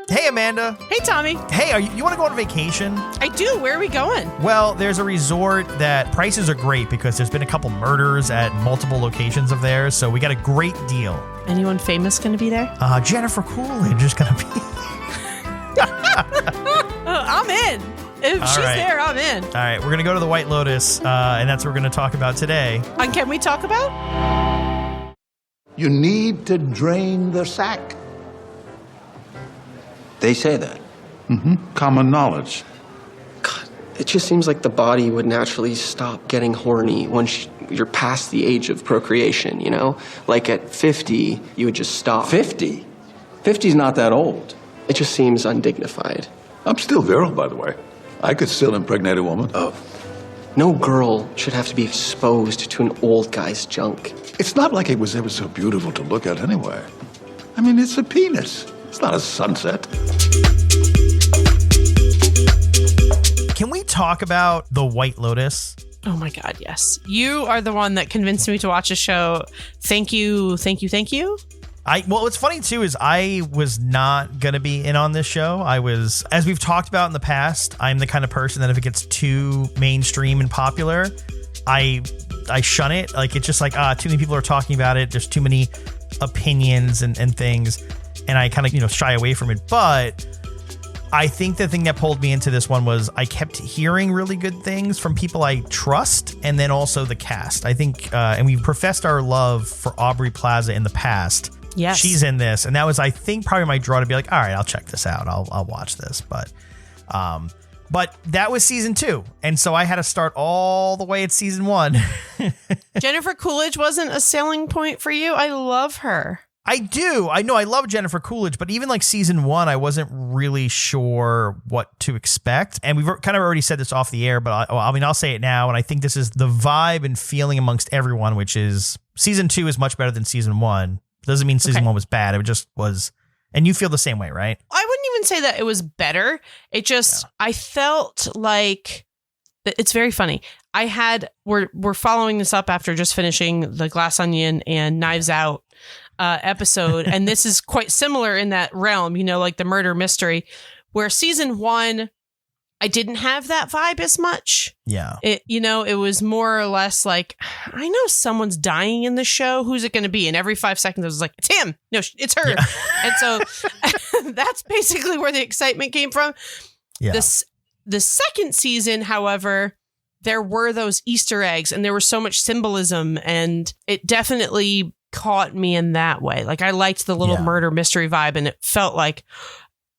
Hey, Amanda. Hey, Tommy. Hey, you want to go on vacation? I do. Where are we going? Well, there's a resort that prices are great because there's been a couple murders at multiple locations of theirs, so we got a great deal. Anyone famous going to be there? Jennifer Coolidge is going to be I'm in. If she's there, I'm in. All right, we're going to go to the White Lotus, and that's what we're going to talk about today. And can we talk about? You need to drain the sack. They say that. Common knowledge. God, it just seems like the body would naturally stop getting horny once you're past the age of procreation, you know? Like at 50, you would just stop. 50? 50's not that old. It just seems undignified. I'm still virile, by the way. I could still impregnate a woman. Oh. No girl should have to be exposed to an old guy's junk. It's not like it was ever so beautiful to look at anyway. I mean, it's a penis. It's not a sunset. Can we talk about the White Lotus? Oh my God, yes. You are the one that convinced me to watch a show. Thank you, thank you, thank you. Well, what's funny too is I was not going to be in on this show. I was, as we've talked about in the past, I'm the kind of person that if it gets too mainstream and popular, I shun it. Like, it's just like, too many people are talking about it. There's too many opinions and things. And I kind of, shy away from it. But I think the thing that pulled me into this one was I kept hearing really good things from people I trust, and then also the cast. I think, and we've professed our love for Aubrey Plaza in the past. Yes. She's in this. And that was, I think, probably my draw to be like, all right, I'll check this out. I'll watch this. But that was season 2. And so I had to start all the way at season 1. Jennifer Coolidge wasn't a selling point for you. I love her. I do. I know I love Jennifer Coolidge, but even like season 1, I wasn't really sure what to expect. And we've kind of already said this off the air, but I'll say it now. And I think this is the vibe and feeling amongst everyone, which is season 2 is much better than season 1. Doesn't mean season 1 was bad. It just was. And you feel the same way, right? I wouldn't even say that it was better. It just, I felt like it's very funny. We're following this up after just finishing the Glass Onion and Knives Out episode. And this is quite similar in that realm, like the murder mystery, where season 1, I didn't have that vibe as much. Yeah. It was more or less like, I know someone's dying in the show. Who's it going to be? And every 5 seconds I was like, it's him. No, it's her. Yeah. And so that's basically where the excitement came from. Yeah. The second season, however, there were those Easter eggs and there was so much symbolism, and it definitely caught me in that way. Like, I liked the little murder mystery vibe, and it felt like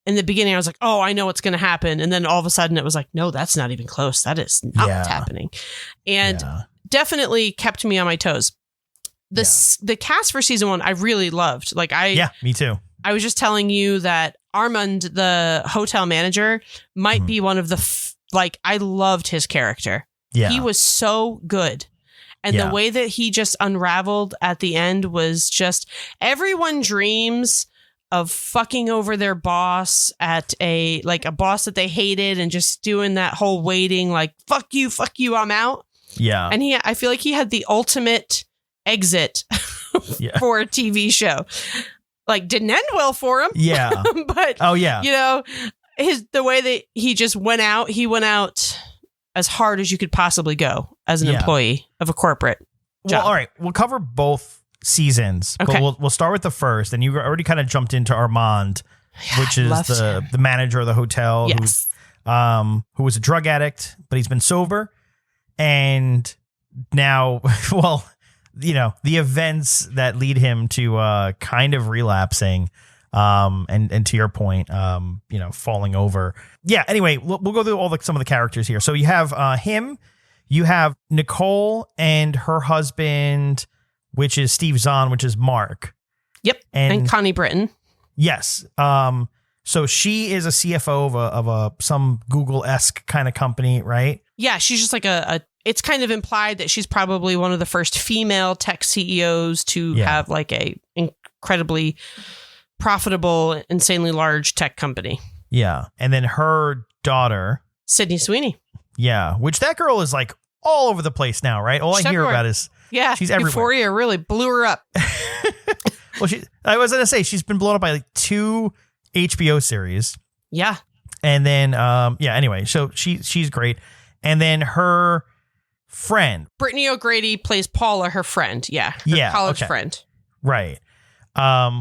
in the beginning I was like, oh, I know what's going to happen. And then all of a sudden it was like, no, that's not even close. That is not what's happening. And definitely kept me on my toes. The cast for season 1, I really loved. Like, me too. I was just telling you that Armand, the hotel manager, might be one of the, I loved his character. Yeah. He was so good. And the way that he just unraveled at the end was just, everyone dreams of fucking over their boss at a boss that they hated and just doing that whole waiting, like, fuck you, I'm out. Yeah. And I feel like he had the ultimate exit for a TV show. Like, didn't end well for him. Yeah. But, the way that he just went out, he went out as hard as you could possibly go as an employee of a corporate job. Well, all right. We'll cover both seasons, but we'll start with the first. And you already kind of jumped into Armand, which is the manager of the hotel, who was a drug addict, but he's been sober. And now, the events that lead him to kind of relapsing, and to your point, falling over. Yeah. Anyway, we'll go through some of the characters here. So you have him, you have Nicole and her husband, which is Steve Zahn, which is Mark. Yep. And Connie Britton. Yes. So she is a CFO of some Google-esque kind of company, right? Yeah. She's just like it's kind of implied that she's probably one of the first female tech CEOs to have like a incredibly profitable, insanely large tech company. Yeah. And then her daughter, Sydney Sweeney. Yeah. Which that girl is like all over the place now, right? All I hear about is she's everywhere. Euphoria really blew her up. Well, I was going to say she's been blown up by like 2 HBO series. Yeah. And then, anyway, so she's great. And then her friend. Brittany O'Grady plays Paula, her friend. Yeah. Her college friend. Right.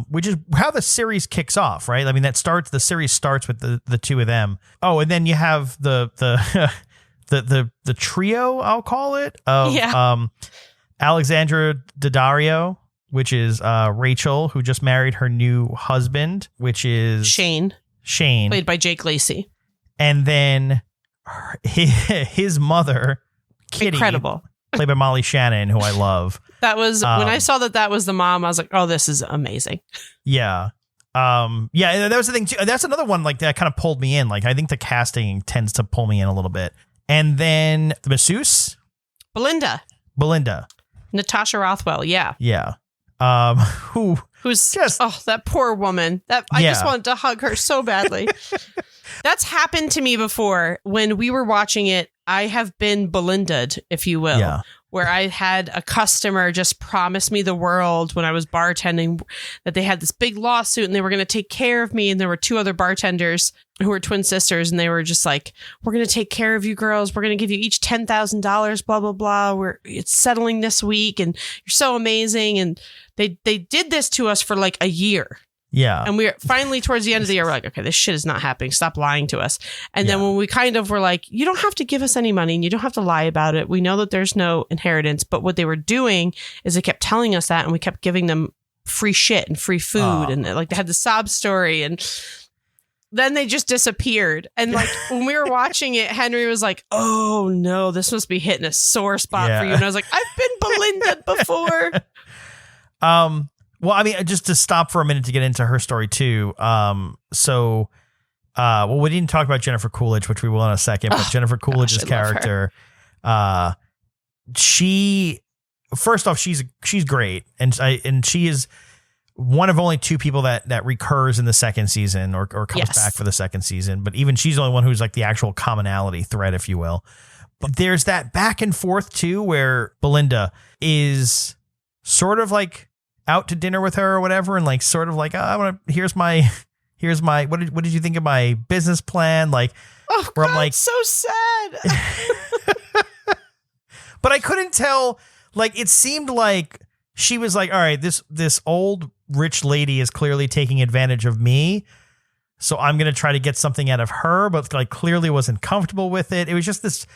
Which is how the series kicks off, right? I mean, the series starts with the two of them. Oh, and then you have the trio, I'll call it, of Alexandra Daddario, which is Rachel, who just married her new husband, which is Shane, played by Jake Lacey. And then his mother, Kitty, incredible, played by Molly Shannon, who I love. That was when I saw that was the mom, I was like, oh, this is amazing. Yeah. That was the thing too. That's another one like that kind of pulled me in. Like, I think the casting tends to pull me in a little bit. And then the masseuse, Belinda, Natasha Rothwell. Yeah. Yeah. Who's just, that poor woman I just wanted to hug her so badly. That's happened to me before. When we were watching it, I have been Belinda'd, if you will, where I had a customer just promise me the world when I was bartending, that they had this big lawsuit and they were going to take care of me. And there were two other bartenders who were twin sisters, and they were just like, we're going to take care of you girls. We're going to give you each $10,000, blah, blah, blah. It's settling this week and you're so amazing. And they did this to us for like a year. Yeah. And we're finally towards the end of the year, we're like, okay, this shit is not happening. Stop lying to us. And then when we kind of were like, you don't have to give us any money and you don't have to lie about it. We know that there's no inheritance. But what they were doing is they kept telling us that, and we kept giving them free shit and free food. And like they had the sob story, and then they just disappeared. And like when we were watching it, Henry was like, oh no, this must be hitting a sore spot for you. And I was like, I've been Belinda before. Well, I mean, just to stop for a minute to get into her story too. We didn't talk about Jennifer Coolidge, which we will in a second, but Jennifer Coolidge's character, first off, she's great. And she is one of only two people that recurs in the second season or comes back for the second season. But even she's the only one who's like the actual commonality thread, if you will. But there's that back and forth too, where Belinda is sort of like out to dinner with her or whatever, and like sort of like, here's my what did you think of my business plan? Like, where I'm like, so sad. But I couldn't tell. Like, it seemed like she was like, all right, this old rich lady is clearly taking advantage of me, so I'm gonna try to get something out of her, but like clearly wasn't comfortable with it. It was just this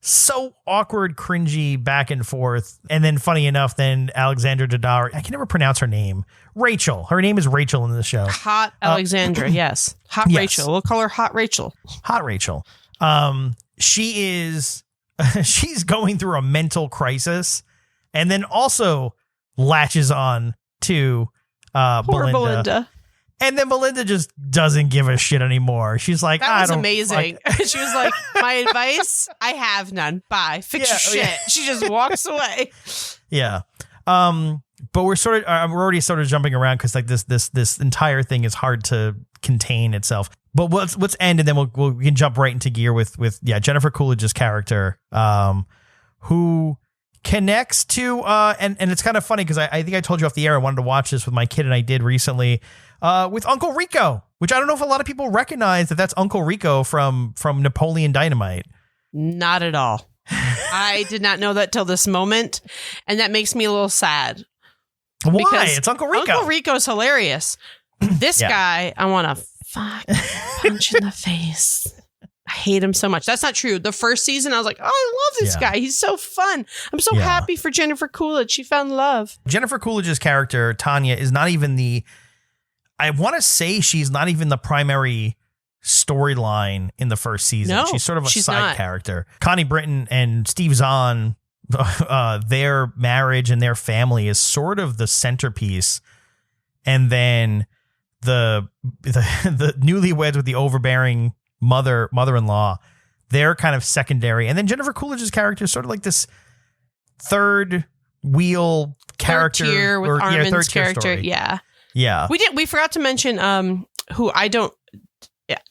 so awkward, cringy back and forth. And then funny enough, then Alexandra Daddario, I can never pronounce her name. Rachel. Her name is Rachel in the show. Hot Alexandra. Yes. Hot yes. Rachel. We'll call her Hot Rachel. Hot Rachel. She's going through a mental crisis, and then also latches on to Belinda. And then Belinda just doesn't give a shit anymore. She's like, that was amazing. She was like, my advice, I have none. Bye. Fix your shit. Yeah. She just walks away. Yeah. But we're already sort of jumping around because like this entire thing is hard to contain itself. But let's end, and then we can jump right into gear with Jennifer Coolidge's character, who connects to and it's kind of funny because I think I told you off the air I wanted to watch this with my kid, and I did recently. With Uncle Rico, which I don't know if a lot of people recognize that's Uncle Rico from Napoleon Dynamite. Not at all. I did not know that till this moment, and that makes me a little sad. Why? It's Uncle Rico. Uncle Rico's hilarious. This guy, I want to punch in the face. I hate him so much. That's not true. The first season, I was like, oh, I love this guy. He's so fun. I'm so happy for Jennifer Coolidge. She found love. Jennifer Coolidge's character, Tanya, is not even I want to say she's not even the primary storyline in the first season. No, she's sort of a side character. Connie Britton and Steve Zahn, their marriage and their family is sort of the centerpiece. And then the newlyweds with the overbearing mother-in-law, they're kind of secondary. And then Jennifer Coolidge's character is sort of like this third wheel character. Third tier with Armin's character. Story. Yeah. Yeah. We forgot to mention who I don't,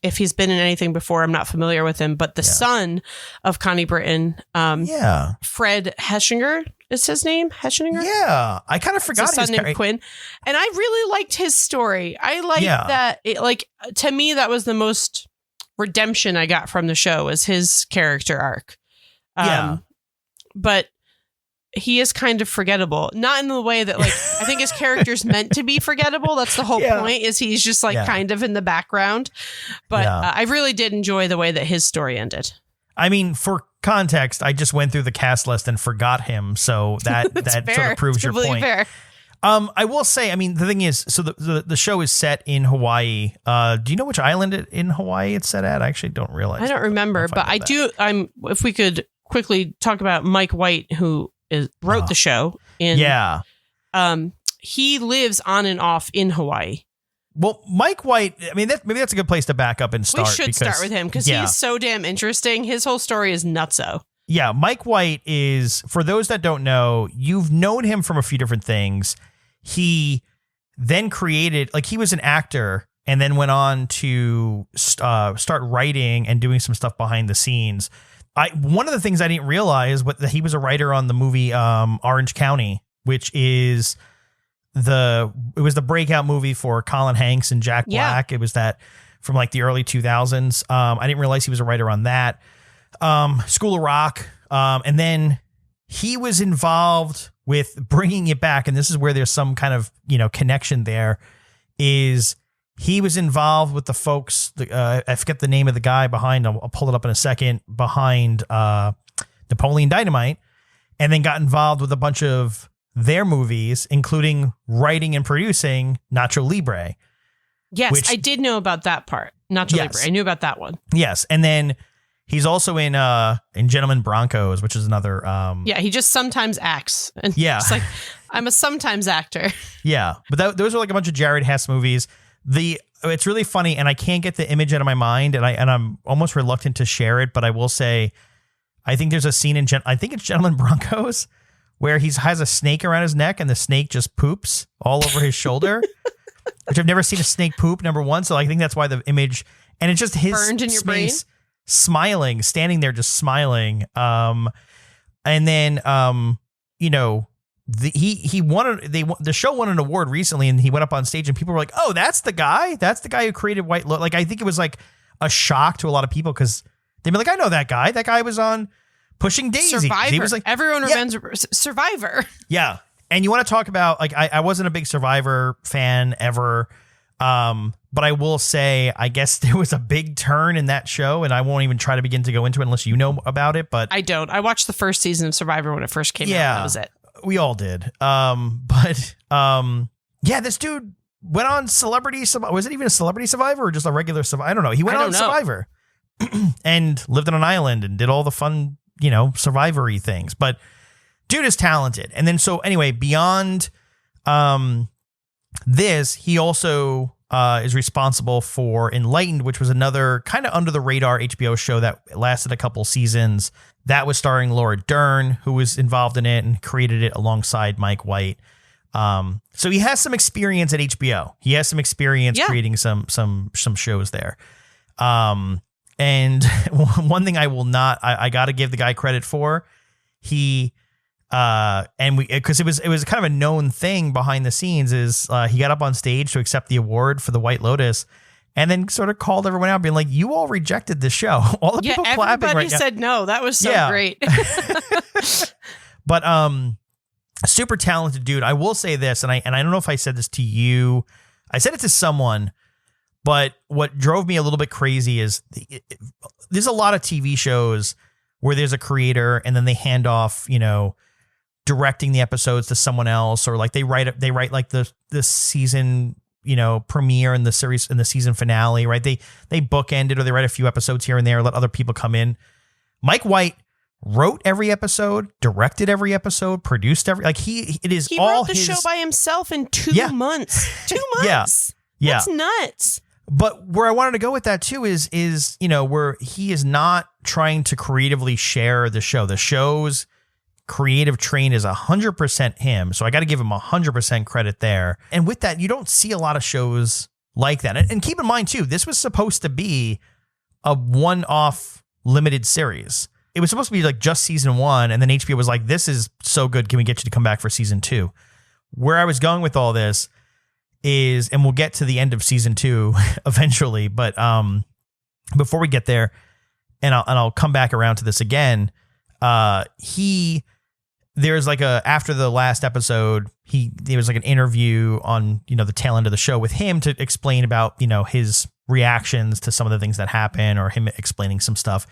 if he's been in anything before, I'm not familiar with him, but the son of Connie Britton, Fred Heschinger, is his name. Hechinger? Yeah. I kind of forgot his son named Quinn. And I really liked his story. I liked that. To me, that was the most redemption I got from the show, was his character arc. But he is kind of forgettable. Not in the way that, like, I think his character's meant to be forgettable. That's the whole point, is he's just like kind of in the background. But I really did enjoy the way that his story ended. I mean, for context, I just went through the cast list and forgot him. So that sort of proves your point. Fair. I will say, I mean, the thing is, so the show is set in Hawaii. Do you know which island in Hawaii it's set at? I actually don't realize. I don't remember, but I do. If we could quickly talk about Mike White, who wrote the show. He lives on and off in Hawaii. Well, Mike White, I mean, maybe that's a good place to back up and start. We should start with him because he's so damn interesting. His whole story is nutso. Yeah, Mike White is, for those that don't know, you've known him from a few different things. He then created, like, he was an actor and then went on to start writing and doing some stuff behind the scenes. One of the things I didn't realize was that he was a writer on the movie Orange County, which is it was the breakout movie for Colin Hanks and Jack Black. It was that from like the early 2000s. I didn't realize he was a writer on that. School of Rock. And then he was involved with bringing it back. And this is where there's some kind of, connection there, is he was involved with the folks. I forget the name of the guy behind, I'll pull it up in a second, behind Napoleon Dynamite, and then got involved with a bunch of their movies, including writing and producing Nacho Libre. Yes, I did know about that part. Nacho Libre. I knew about that one. Yes. And then he's also in Gentlemen Broncos, which is another. He just sometimes acts. And it's like, I'm a sometimes actor. Yeah. But those are like a bunch of Jared Hess movies. It's really funny, and I can't get the image out of my mind, and I'm almost reluctant to share it, but I will say, I think there's a scene I think it's Gentlemen Broncos, where he has a snake around his neck and the snake just poops all over his shoulder, which I've never seen a snake poop, number one. So I think that's why the image, and it's just his burned in your brain, smiling, standing there, just smiling. And then, the show won an award recently, and he went up on stage and people were like, oh, that's the guy who created White Lotus. Like, I think it was like a shock to a lot of people, because they'd be like, I know that guy was on Pushing Daisy. Survivor. He was like, everyone remembers Survivor. Yeah. And you want to talk about, like, I wasn't a big Survivor fan ever. But I will say, I guess there was a big turn in that show, and I won't even try to begin to go into it unless you know about it. But I don't. I watched the first season of Survivor when it first came out. That was it. We all did. This dude went on Celebrity Survivor. Was it even a Celebrity Survivor or just a regular Survivor? I don't know. He went on Survivor and lived on an island and did all the fun, Survivor-y things. But dude is talented. And then, so anyway, beyond this, he also is responsible for Enlightened, which was another kind of under the radar HBO show that lasted a couple seasons. That was starring Laura Dern, who was involved in it and created it alongside Mike White. So he has some experience at HBO. He has some experience creating some shows there. And one thing I got to give the guy credit for, because it was kind of a known thing behind the scenes, is he got up on stage to accept the award for the White Lotus, and then sort of called everyone out, being like, "You all rejected the show." All the people clapping. Everybody said no. That was so great. But super talented dude. I will say this, and I don't know if I said this to you. I said it to someone. But what drove me a little bit crazy is there's a lot of TV shows where there's a creator and then they hand off, directing the episodes to someone else, or like they write like the season, premiere and the series and the season finale, right? They bookend it, or they write a few episodes here and there, let other people come in. Mike White wrote every episode, directed every episode, produced he wrote the show by himself in 2 months. 2 months. Yeah. That's nuts. But where I wanted to go with that too is where he is not trying to creatively share the show. The show's creative train is 100% him. So I got to give him 100% credit there. And with that, you don't see a lot of shows like that. And keep in mind too, this was supposed to be a one-off limited series. it was supposed to be like just season 1, and then HBO was like, this is so good, can we get you to come back for season 2? Where I was going with all this is, and we'll get to the end of season 2 eventually, but before we get there, and I'll come back around to this again, there's like after the last episode, there was like an interview on, the tail end of the show with him to explain about, his reactions to some of the things that happen, or him explaining some stuff.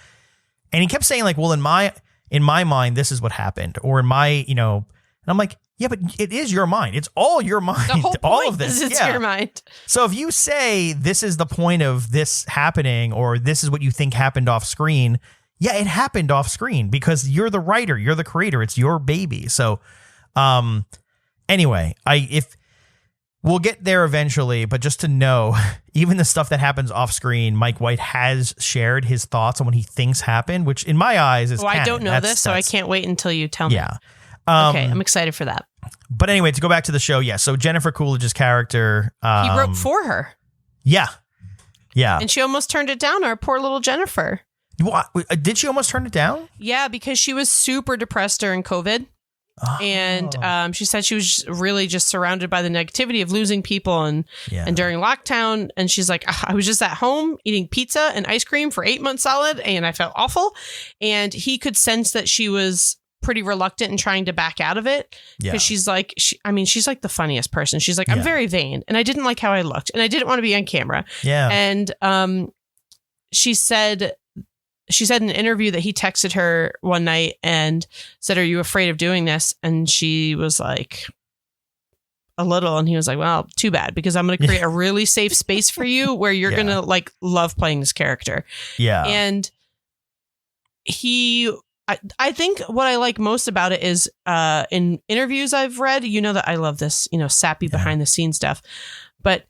And he kept saying like, well, in my mind, this is what happened, or in my, and I'm like, yeah, but it is your mind. It's all your mind. The whole point all of this is it's your mind. So if you say this is the point of this happening, or this is what you think happened off screen, yeah, it happened off screen because you're the writer, you're the creator, it's your baby. So, anyway, we'll get there eventually, but just to know, even the stuff that happens off screen, Mike White has shared his thoughts on what he thinks happened, which in my eyes is canon. I don't know this, so I can't wait until you tell me. Yeah. Okay, I'm excited for that. But anyway, to go back to the show, yeah. So Jennifer Coolidge's character, he wrote for her. Yeah. Yeah. And she almost turned it down, our poor little Jennifer. What? Did she almost turn it down? Yeah, because she was super depressed during COVID. Oh. And she said she was really just surrounded by the negativity of losing people and during lockdown. And she's like, I was just at home eating pizza and ice cream for 8 months solid, and I felt awful. And he could sense that she was pretty reluctant and trying to back out of it, because she's like, she's like the funniest person. She's like, I'm very vain, and I didn't like how I looked, and I didn't want to be on camera. Yeah. And she said in an interview that he texted her one night and said, are you afraid of doing this? And she was like, a little. And he was like, well, too bad, because I'm going to create a really safe space for you where you're going to like love playing this character. Yeah. And I think what I like most about it is in interviews I've read, that I love this, sappy behind the scenes stuff, but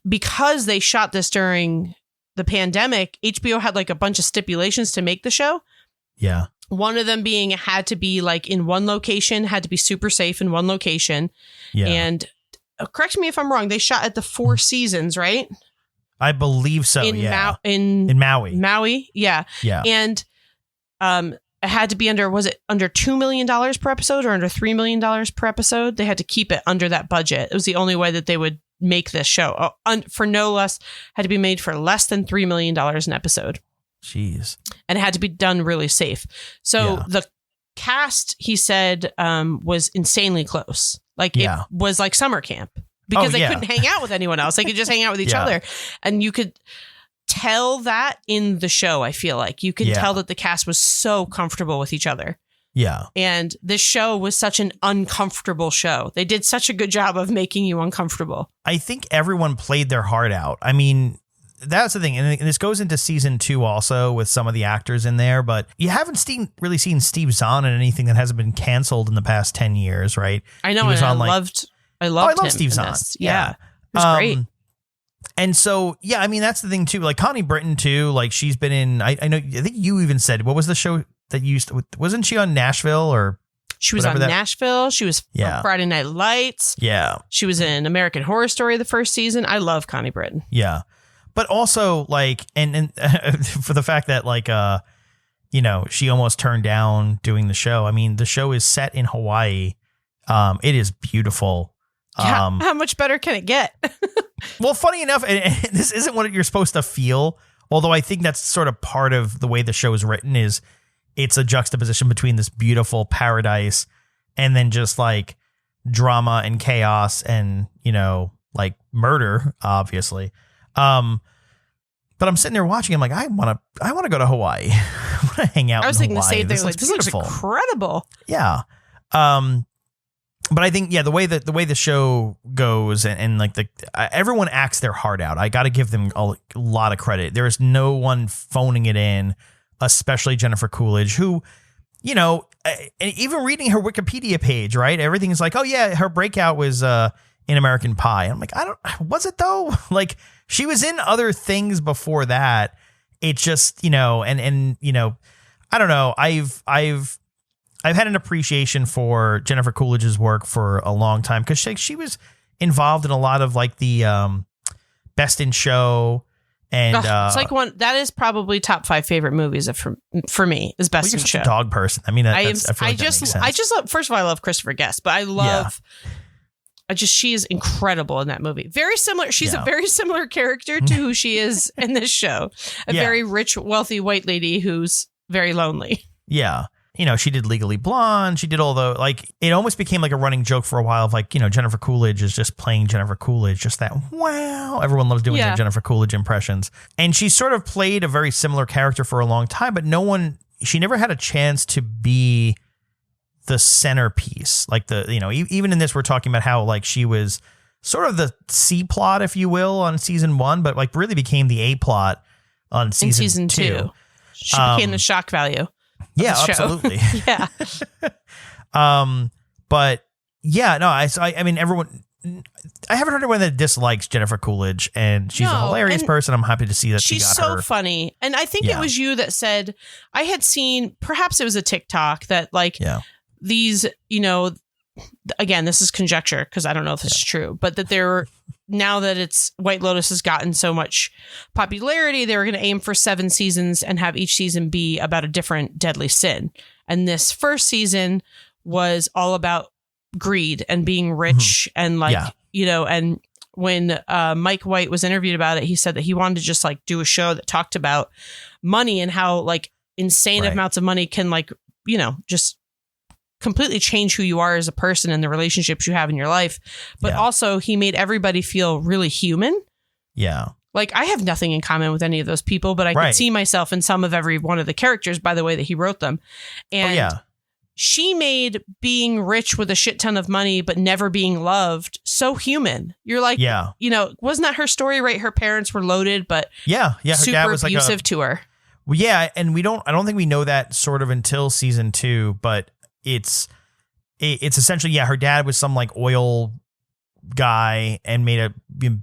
because they shot this during the pandemic, HBO had like a bunch of stipulations to make the show. Yeah. One of them being it had to be like in one location, had to be super safe in one location. Yeah. And correct me if I'm wrong, they shot at the Four Seasons, right? I believe so. In Maui. Maui. Yeah. Yeah. And it had to be under $2 million per episode or under $3 million per episode? They had to keep it under that budget. It was the only way that they would make this show. For no less, had to be made for less than $3 million an episode. Jeez. And it had to be done really safe. So the cast, he said, was insanely close. Like it was like summer camp, because they couldn't hang out with anyone else. They could just hang out with each other. And you could tell that in the show. I feel like you could tell that the cast was so comfortable with each other. Yeah. And this show was such an uncomfortable show. They did such a good job of making you uncomfortable. I think everyone played their heart out. I mean, that's the thing. And this goes into season 2 also with some of the actors in there, but you haven't really seen Steve Zahn in anything that hasn't been canceled in the past 10 years, right? I know. I loved Steve Zahn. Yeah. It was great. And so, I mean, that's the thing too. Like Connie Britton too, like she's been in, I think you even said, what was the show that wasn't she on Nashville or? She was on Nashville. She was on Friday Night Lights. Yeah. She was in American Horror Story the first season. I love Connie Britton. Yeah. But also like, and for the fact that like, she almost turned down doing the show. I mean, the show is set in Hawaii. It is beautiful. How much better can it get? Well, funny enough, and this isn't what you're supposed to feel, although I think that's sort of part of the way the show is written, is it's a juxtaposition between this beautiful paradise and then just like drama and chaos and, like murder, obviously. But I'm sitting there watching. I'm like, I want to go to Hawaii. I want to hang out. I was thinking the same thing. Like, this looks incredible. Yeah. But I think, the way the show goes and like everyone acts their heart out. I got to give them a lot of credit. There is no one phoning it in, especially Jennifer Coolidge, who, and even reading her Wikipedia page, right? Everything is like, oh yeah, her breakout was in American Pie. And I'm like, was it though? Like she was in other things before that. It's just, and I don't know. I've had an appreciation for Jennifer Coolidge's work for a long time, because she was involved in a lot of like the Best in Show And it's like that is probably top 5 favorite movies for me is Best in Show. You're such a dog person. I mean, I feel like that makes sense. I just love, first of all, I love Christopher Guest, but I love, she is incredible in that movie. Very similar. She's a very similar character to who she is in this show. A very rich, wealthy white lady who's very lonely. Yeah. You know, she did Legally Blonde. She did all the, like, it almost became like a running joke for a while of like, you know, Jennifer Coolidge is just playing Jennifer Coolidge. Just that, wow. Everyone loves doing their Jennifer Coolidge impressions. And she sort of played a very similar character for a long time, but she never had a chance to be the centerpiece. Like even in this, we're talking about how like she was sort of the C plot, if you will, on season 1, but like really became the A plot on season 2. She became the shock value. Yeah, absolutely. Yeah. But yeah, no, I mean, everyone, I haven't heard anyone that dislikes Jennifer Coolidge, and she's a hilarious person. I'm happy to see that she's so funny. And I think it was you that said, I had seen, perhaps it was a TikTok that like these, you know, again, this is conjecture because I don't know if this is true, but that now that it's White Lotus has gotten so much popularity, they were going to aim for 7 seasons and have each season be about a different deadly sin. And this first season was all about greed and being rich and like, you know, and when Mike White was interviewed about it, he said that he wanted to just like do a show that talked about money and how like insane amounts of money can like, you know, just completely change who you are as a person and the relationships you have in your life. But also he made everybody feel really human. Yeah. Like I have nothing in common with any of those people, but I could see myself in some of every one of the characters by the way that he wrote them. And she made being rich with a shit ton of money, but never being loved so human. You're like, you know, wasn't that her story, right? Her parents were loaded, but her super dad was abusive to her. Well, yeah. And I don't think we know that sort of until season 2, but it's essentially, her dad was some like oil guy and made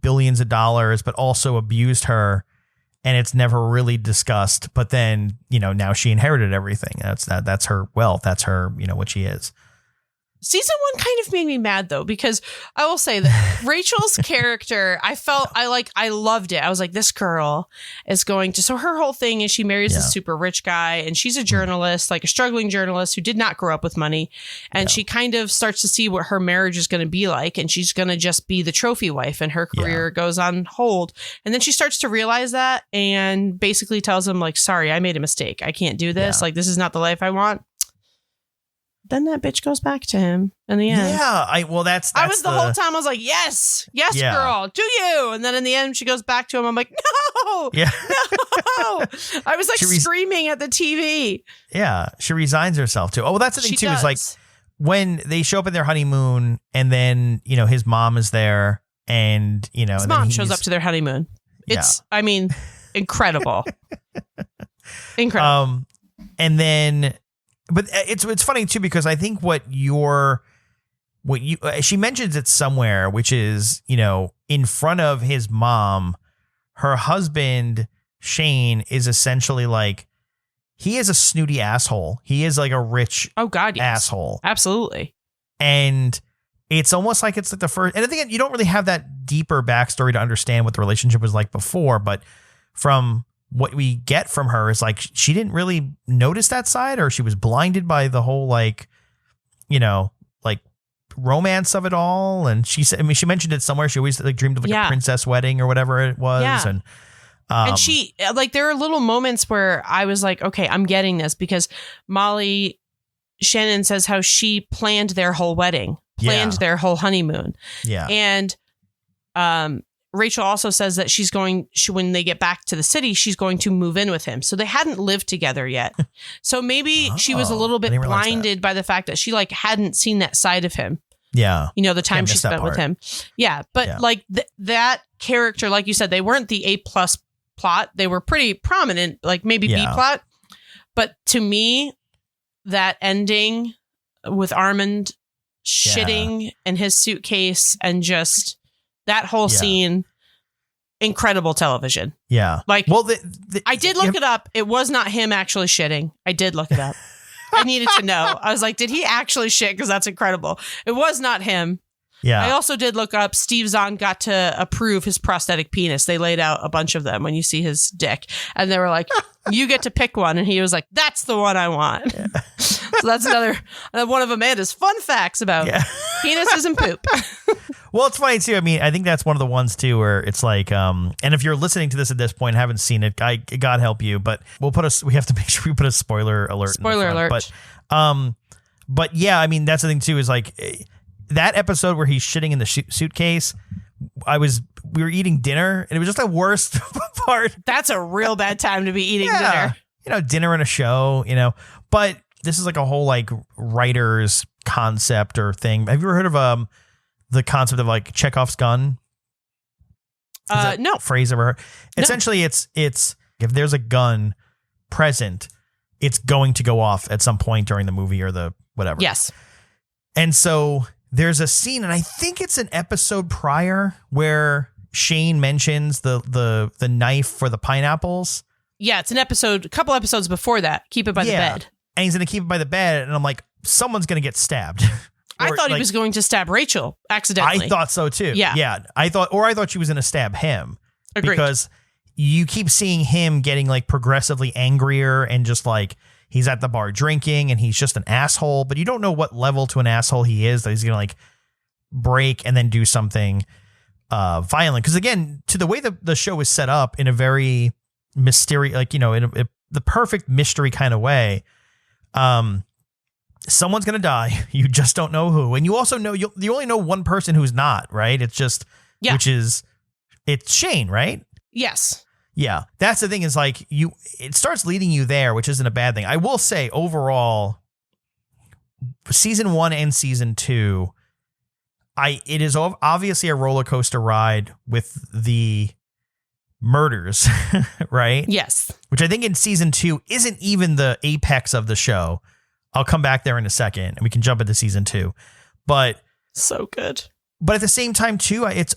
billions of dollars, but also abused her. And it's never really discussed. But then, you know, now she inherited everything. That's her wealth. That's her, you know, what she is. Season 1 kind of made me mad though, because I will say that Rachel's character, I loved it. I was like, this girl is going to, so her whole thing is she marries a super rich guy and she's a journalist, like a struggling journalist who did not grow up with money. And she kind of starts to see what her marriage is going to be like. And she's going to just be the trophy wife and her career goes on hold. And then she starts to realize that and basically tells him like, sorry, I made a mistake. I can't do this. Like, this is not the life I want. Then that bitch goes back to him in the end. Yeah, I was the whole time I was like, yes, girl, do you? And then in the end, she goes back to him. I'm like, no, no. I was like screaming at the TV. Yeah, she resigns herself too. Oh, well, that's the thing too. Is like when they show up in their honeymoon, and then you know his mom is there, and you know his mom shows up to their honeymoon. It's, I mean, incredible, incredible. And then. But it's funny too, because I think she mentions it somewhere, which is, you know, in front of his mom, her husband, Shane, is essentially like, he is a snooty asshole. He is like a rich asshole. Absolutely. And it's almost like it's like the first, and I think you don't really have that deeper backstory to understand what the relationship was like before, but from what we get from her is like she didn't really notice that side, or she was blinded by the whole like, you know, like romance of it all. And she said, I mean, she mentioned it somewhere. She always like dreamed of like a princess wedding or whatever it was. Yeah. And she like, there are little moments where I was like, okay, I'm getting this, because Molly Shannon says how she planned their whole wedding, their whole honeymoon. Yeah. And, Rachel also says that when they get back to the city, she's going to move in with him. So they hadn't lived together yet. So maybe she was a little bit blinded by the fact that she like hadn't seen that side of him. Yeah. You know, the time she spent with him. Yeah. But like that character, like you said, they weren't the A+ plot. They were pretty prominent, like maybe B plot. But to me, that ending with Armand shitting in his suitcase and just that whole scene, incredible television. Yeah. Like, well, I did look it up. It was not him actually shitting. I did look it up. I needed to know. I was like, did he actually shit? Because that's incredible. It was not him. Yeah. I also did look up, Steve Zahn got to approve his prosthetic penis. They laid out a bunch of them when you see his dick. And they were like, you get to pick one. And he was like, that's the one I want. Yeah. So that's another one of Amanda's fun facts about penises and poop. Well, it's funny too. I mean, I think that's one of the ones too where it's like, and if you're listening to this at this point, haven't seen it, God help you. But we have to make sure we put a spoiler alert. Spoiler alert. But yeah, I mean, that's the thing too, is like that episode where he's shitting in the suitcase. We were eating dinner, and it was just the worst part. That's a real bad time to be eating dinner. You know, dinner and a show, you know. But this is like a whole like writer's concept or thing. Have you ever heard of the concept of like Chekhov's gun? No. Phrase ever heard? No. Essentially, it's if there's a gun present, it's going to go off at some point during the movie or the whatever. Yes. And so there's a scene, and I think it's an episode prior where Shane mentions the knife for the pineapples. Yeah, it's a couple episodes before that. Keep it by the bed. And he's going to keep it by the bed, and I'm like, someone's going to get stabbed. I thought he was going to stab Rachel accidentally. I thought so too. Yeah. I thought she was going to stab him. Agreed. Because you keep seeing him getting like progressively angrier and just like he's at the bar drinking and he's just an asshole, but you don't know what level to an asshole he is that he's going to like break and then do something violent. Because again, to the way the show is set up in a very mysterious, like, you know, in the perfect mystery kind of way, someone's going to die. You just don't know who. And you also know, you only know one person who's not, right? It's just, it's Shane, right? Yes. Yeah. That's the thing is like it starts leading you there, which isn't a bad thing. I will say overall, season 1 and season 2, it is obviously a roller coaster ride with the murders, right? Yes. Which I think in season 2 isn't even the apex of the show. I'll come back there in a second and we can jump into season 2. But so good. But at the same time too, it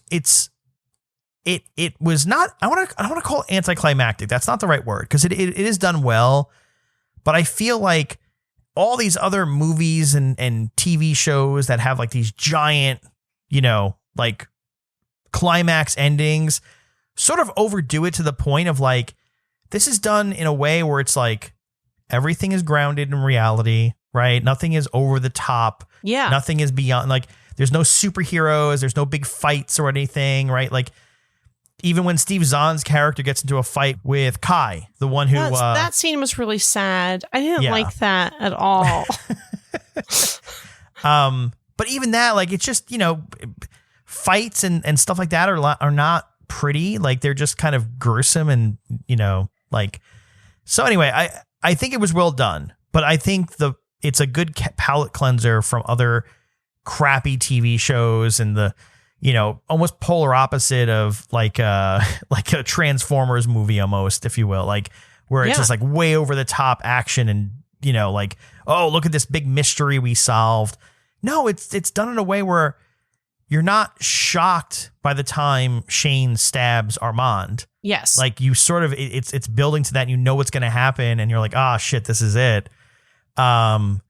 was not, I want to call it anticlimactic. That's not the right word, because it is done well. But I feel like all these other movies and TV shows that have like these giant, you know, like climax endings sort of overdo it to the point of like, this is done in a way where it's like everything is grounded in reality, right? Nothing is over the top. Yeah. Nothing is beyond, like, there's no superheroes, there's no big fights or anything, right? Like, even when Steve Zahn's character gets into a fight with Kai, the one who... that scene was really sad. I didn't like that at all. But even that, like, it's just, you know, fights and stuff like that are not pretty. Like, they're just kind of gruesome and, you know, like... So anyway, I think it was well done, but I think it's a good palate cleanser from other crappy TV shows and the... You know, almost polar opposite of like a Transformers movie almost, if you will, like where it's just like way over the top action and, you know, like, oh, look at this big mystery we solved. No, it's done in a way where you're not shocked by the time Shane stabs Armand. Yes. Like you sort of, it's building to that and you know what's going to happen and you're like, ah, shit, this is it. But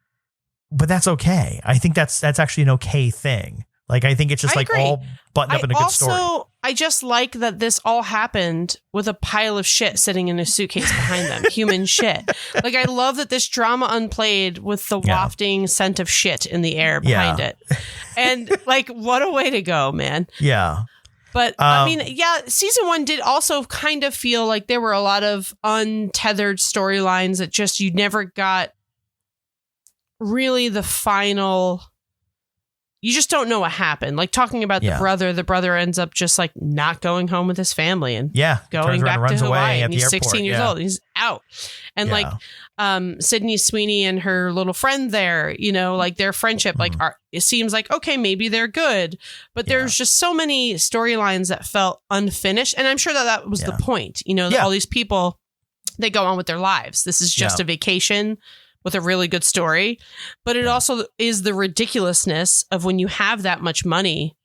that's okay. I think that's actually an okay thing. Like, I think it's just like all buttoned up in a good story. I just like that this all happened with a pile of shit sitting in a suitcase behind them. Human shit. Like, I love that this drama unplayed with the wafting scent of shit in the air behind it. And like, what a way to go, man. Yeah. But I mean, season 1 did also kind of feel like there were a lot of untethered storylines that just, you never got really the final... You just don't know what happened. Like talking about the brother ends up just like not going home with his family and going back to Hawaii. And he's 16 years old. He's out. And like Sydney Sweeney and her little friend there, you know, like their friendship, like it seems like, okay, maybe they're good. But there's just so many storylines that felt unfinished. And I'm sure that was the point. You know, all these people, they go on with their lives. This is just a vacation with a really good story, but it also is the ridiculousness of when you have that much money,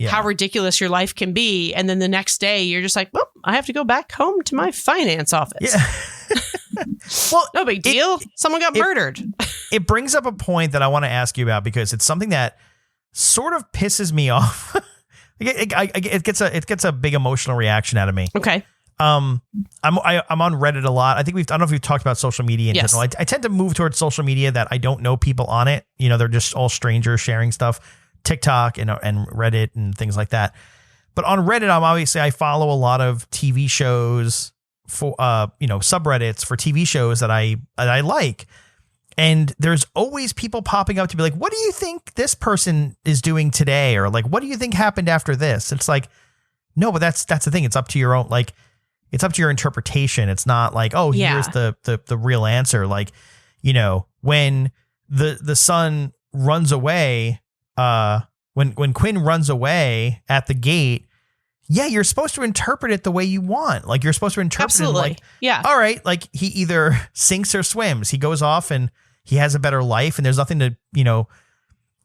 how ridiculous your life can be. And then the next day you're just like, well, I have to go back home to my finance office. Yeah. Well, no big deal. Someone got murdered. It brings up a point that I want to ask you about because it's something that sort of pisses me off. It gets a big emotional reaction out of me. Okay. I'm on Reddit a lot. I don't know if we've talked about social media in general. I tend to move towards social media that I don't know people on it. You know, they're just all strangers sharing stuff, TikTok and Reddit and things like that. But on Reddit, I follow a lot of TV shows for, subreddits for TV shows that I like. And there's always people popping up to be like, what do you think this person is doing today? Or like, what do you think happened after this? It's like, no, but that's the thing. It's up to your own, like, it's up to your interpretation. It's not like, oh, here's the real answer. Like, you know, when the son runs away, when Quinn runs away at the gate, yeah, you're supposed to interpret it the way you want. Like, you're supposed to interpret it like, all right, like he either sinks or swims. He goes off and he has a better life, and there's nothing to, you know,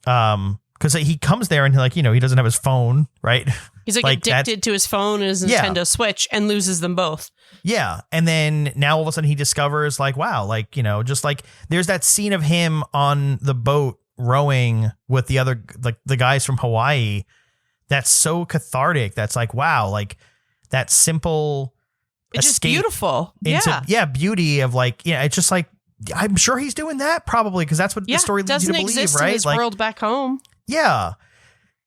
because he comes there and he doesn't have his phone, right? He's like addicted to his phone and his Nintendo Switch and loses them both. Yeah. And then now all of a sudden he discovers like, wow, like, you know, just like there's that scene of him on the boat rowing with the other, like the guys from Hawaii. That's so cathartic. That's like, wow, like that simple it's just beautiful. Beauty of like, it's just like, I'm sure he's doing that probably because that's what the story leads you to believe, exist right? In his world back home. Yeah.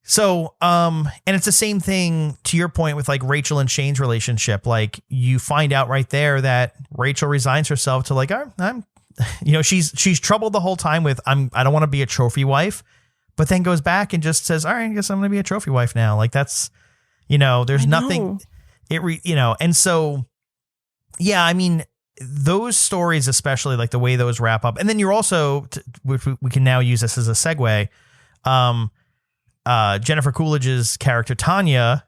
So, and it's the same thing to your point with like Rachel and Shane's relationship. Like you find out right there that Rachel resigns herself to like, I'm she's troubled the whole time with I don't want to be a trophy wife, but then goes back and just says, all right, I guess I'm going to be a trophy wife now. Like that's, there's nothing and so, yeah, I mean, those stories, especially like the way those wrap up. And then you're also, which we can now use this as a segue. Jennifer Coolidge's character, Tanya,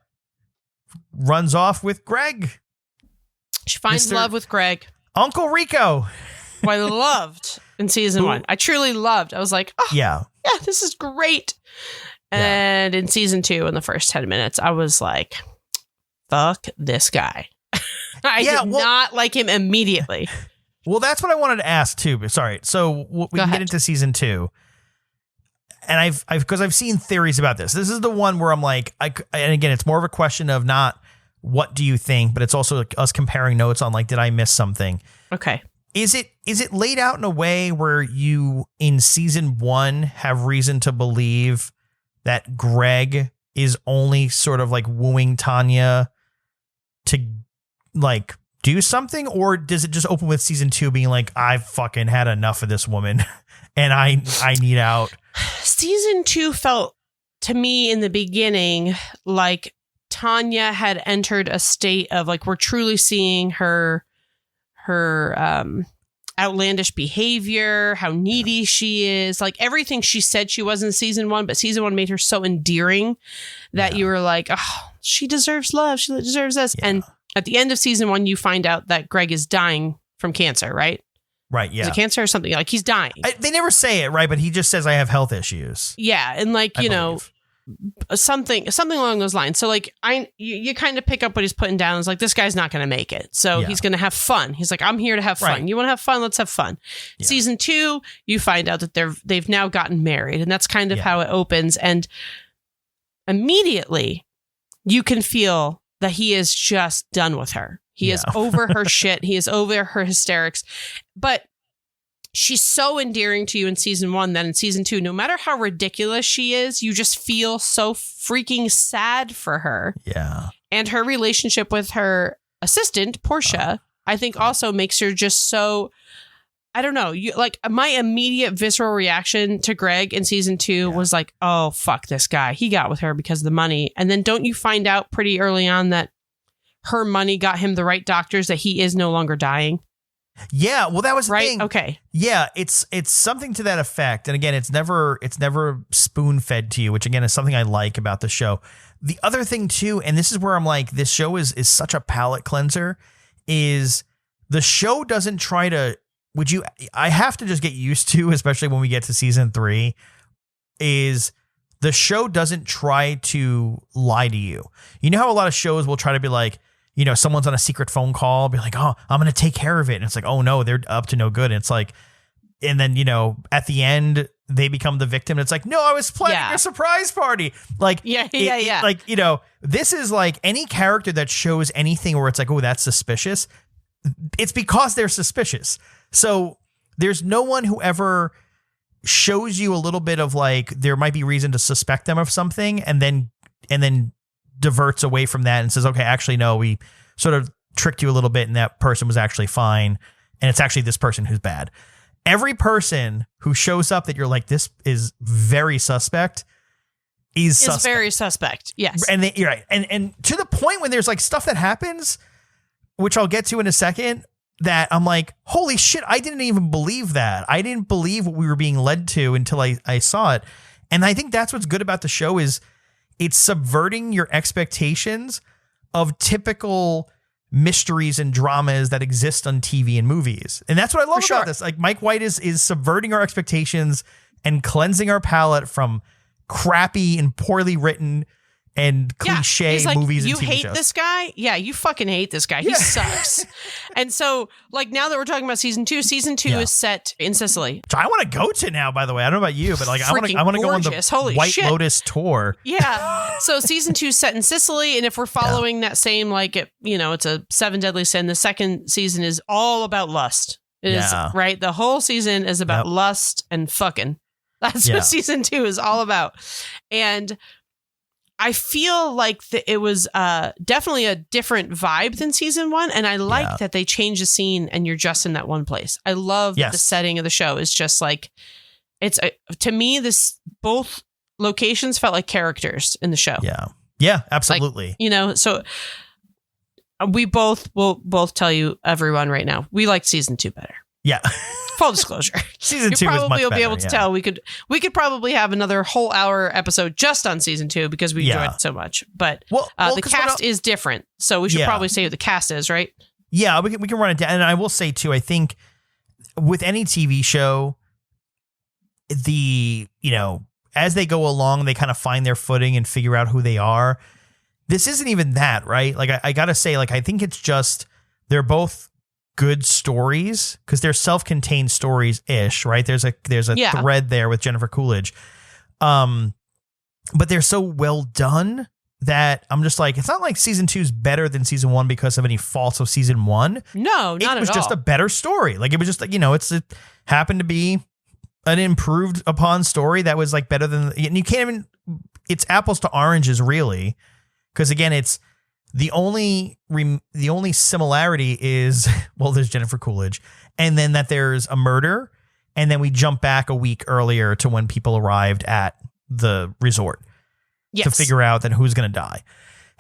runs off with Greg. She finds love with Greg. Uncle Rico. Who I loved in season 1. I truly loved. I was like, oh, yeah, this is great. And in season 2, in the first 10 minutes, I was like, fuck this guy. I did not like him immediately. Well, that's what I wanted to ask too. Sorry. So we can get into season 2. And I've seen theories about this. This is the one where I'm like, and again, it's more of a question of not what do you think, but it's also like us comparing notes on like, did I miss something? Okay. Is it laid out in a way where you in season 1 have reason to believe that Greg is only sort of like wooing Tanya to like do something, or does it just open with season 2 being like, I've fucking had enough of this woman and I need out? Season 2 felt to me in the beginning like Tanya had entered a state of like, we're truly seeing her outlandish behavior, how needy she is, like everything she said she was in season 1, but season 1 made her so endearing that you were like, oh, she deserves love. She deserves this. Yeah. And at the end of season 1, you find out that Greg is dying from cancer, right? Right, yeah. Is it cancer or something? Like he's dying. They never say it, right? But he just says, I have health issues. Yeah, and like, something along those lines. So like you kind of pick up what he's putting down. It's like, this guy's not going to make it. So he's going to have fun. He's like, I'm here to have fun. Right. You want to have fun? Let's have fun. Yeah. Season 2, you find out that they've now gotten married, and that's kind of how it opens. And immediately you can feel that he is just done with her. He is over her shit. He is over her hysterics. But she's so endearing to you in season 1 that in season 2, no matter how ridiculous she is, you just feel so freaking sad for her. Yeah. And her relationship with her assistant, Portia, I think also makes her just so, I don't know. Like my immediate visceral reaction to Greg in season 2 was like, oh, fuck this guy. He got with her because of the money. And then don't you find out pretty early on that her money got him the right doctors, that he is no longer dying? Yeah, well, that was the right. thing. Okay. Yeah, it's something to that effect. And again, it's never spoon fed to you, which again is something I like about the show. The other thing too, and this is where I'm like, this show is such a palate cleanser, is the show doesn't try to. I have to just get used to, especially when we get to season 3, is the show doesn't try to lie to you. You know how a lot of shows will try to be like, someone's on a secret phone call, be like, oh, I'm going to take care of it. And it's like, oh no, they're up to no good. And it's like, and then, at the end, they become the victim. It's like, no, I was planning a surprise party. Like, like, you know, this is like any character that shows anything where it's like, oh, that's suspicious. It's because they're suspicious. So there's no one who ever shows you a little bit of like, there might be reason to suspect them of something and then diverts away from that and says, okay, actually, no, we sort of tricked you a little bit and that person was actually fine. And it's actually this person who's bad. Every person who shows up that you're like, this is very suspect is suspect. very suspect. Yes. And you're right. And to the point when there's like stuff that happens, which I'll get to in a second, that I'm like, holy shit, I didn't even believe that. I didn't believe what we were being led to until I saw it. And I think that's what's good about the show is it's subverting your expectations of typical mysteries and dramas that exist on TV and movies. And that's what I love about this. Like Mike White is subverting our expectations and cleansing our palate from crappy and poorly written and cliche he's like, movies and you TV hate shows. this guy? Yeah, you fucking hate this guy. He sucks. And so, like, now that we're talking about season 2 is set in Sicily. Which I want to go to now, by the way. I don't know about you, but like I want to go on the White Lotus tour. Yeah. So season 2 is set in Sicily, and if we're following that same, like, it's a 7 deadly sin, the second season is all about lust. It is, right? The whole season is about lust and fucking. That's what season 2 is all about. And I feel like it was definitely a different vibe than season 1. And I like that they change the scene and you're just in that one place. I love that the setting of the show is just like, to me, both locations felt like characters in the show. Yeah. Yeah, absolutely. Like, so we will both tell you, everyone right now, we liked season 2 better. Yeah. Full disclosure. Season 2 was much better. You'll be able to tell. We could probably have another whole hour episode just on season 2 because we enjoyed it so much. But the cast is different. So we should probably say who the cast is, right? Yeah, we can run it down. And I will say too, I think with any TV show, as they go along, they kind of find their footing and figure out who they are. This isn't even that, right? Like I gotta say, like I think it's just they're both good stories because they're self-contained stories-ish, right? There's a thread there with Jennifer Coolidge. But they're so well done that I'm just like, it's not like season 2 is better than season 1 because of any faults of season 1. No, not at all. It was just a better story. Like it was just like, it happened to be an improved upon story that was like better than, and you can't even, it's apples to oranges really. Because again, it's the only similarity is, well, there's Jennifer Coolidge, and then that there's a murder, and then we jump back a week earlier to when people arrived at the resort to figure out then who's going to die.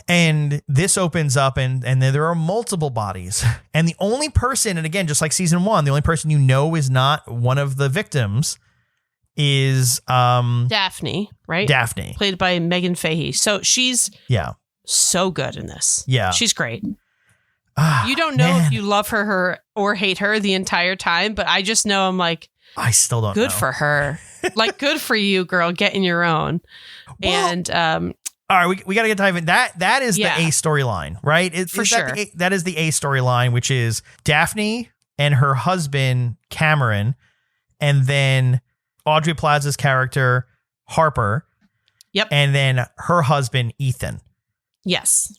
And this opens up, and then there are multiple bodies, and the only person, and again, just like season 1, the only person is not one of the victims is Daphne, right? Daphne, played by Megan Fahey. So she's so good in this. Yeah. She's great. You don't know if you love her or hate her the entire time, but I just know I'm like, I still don't know. Good for her. Like, good for you, girl, getting your own. Well, and all right, we got to get diving. That is the A storyline, right? For sure. That is the A storyline, which is Daphne and her husband, Cameron, and then Audrey Plaza's character, Harper. Yep. And then her husband, Ethan. Yes.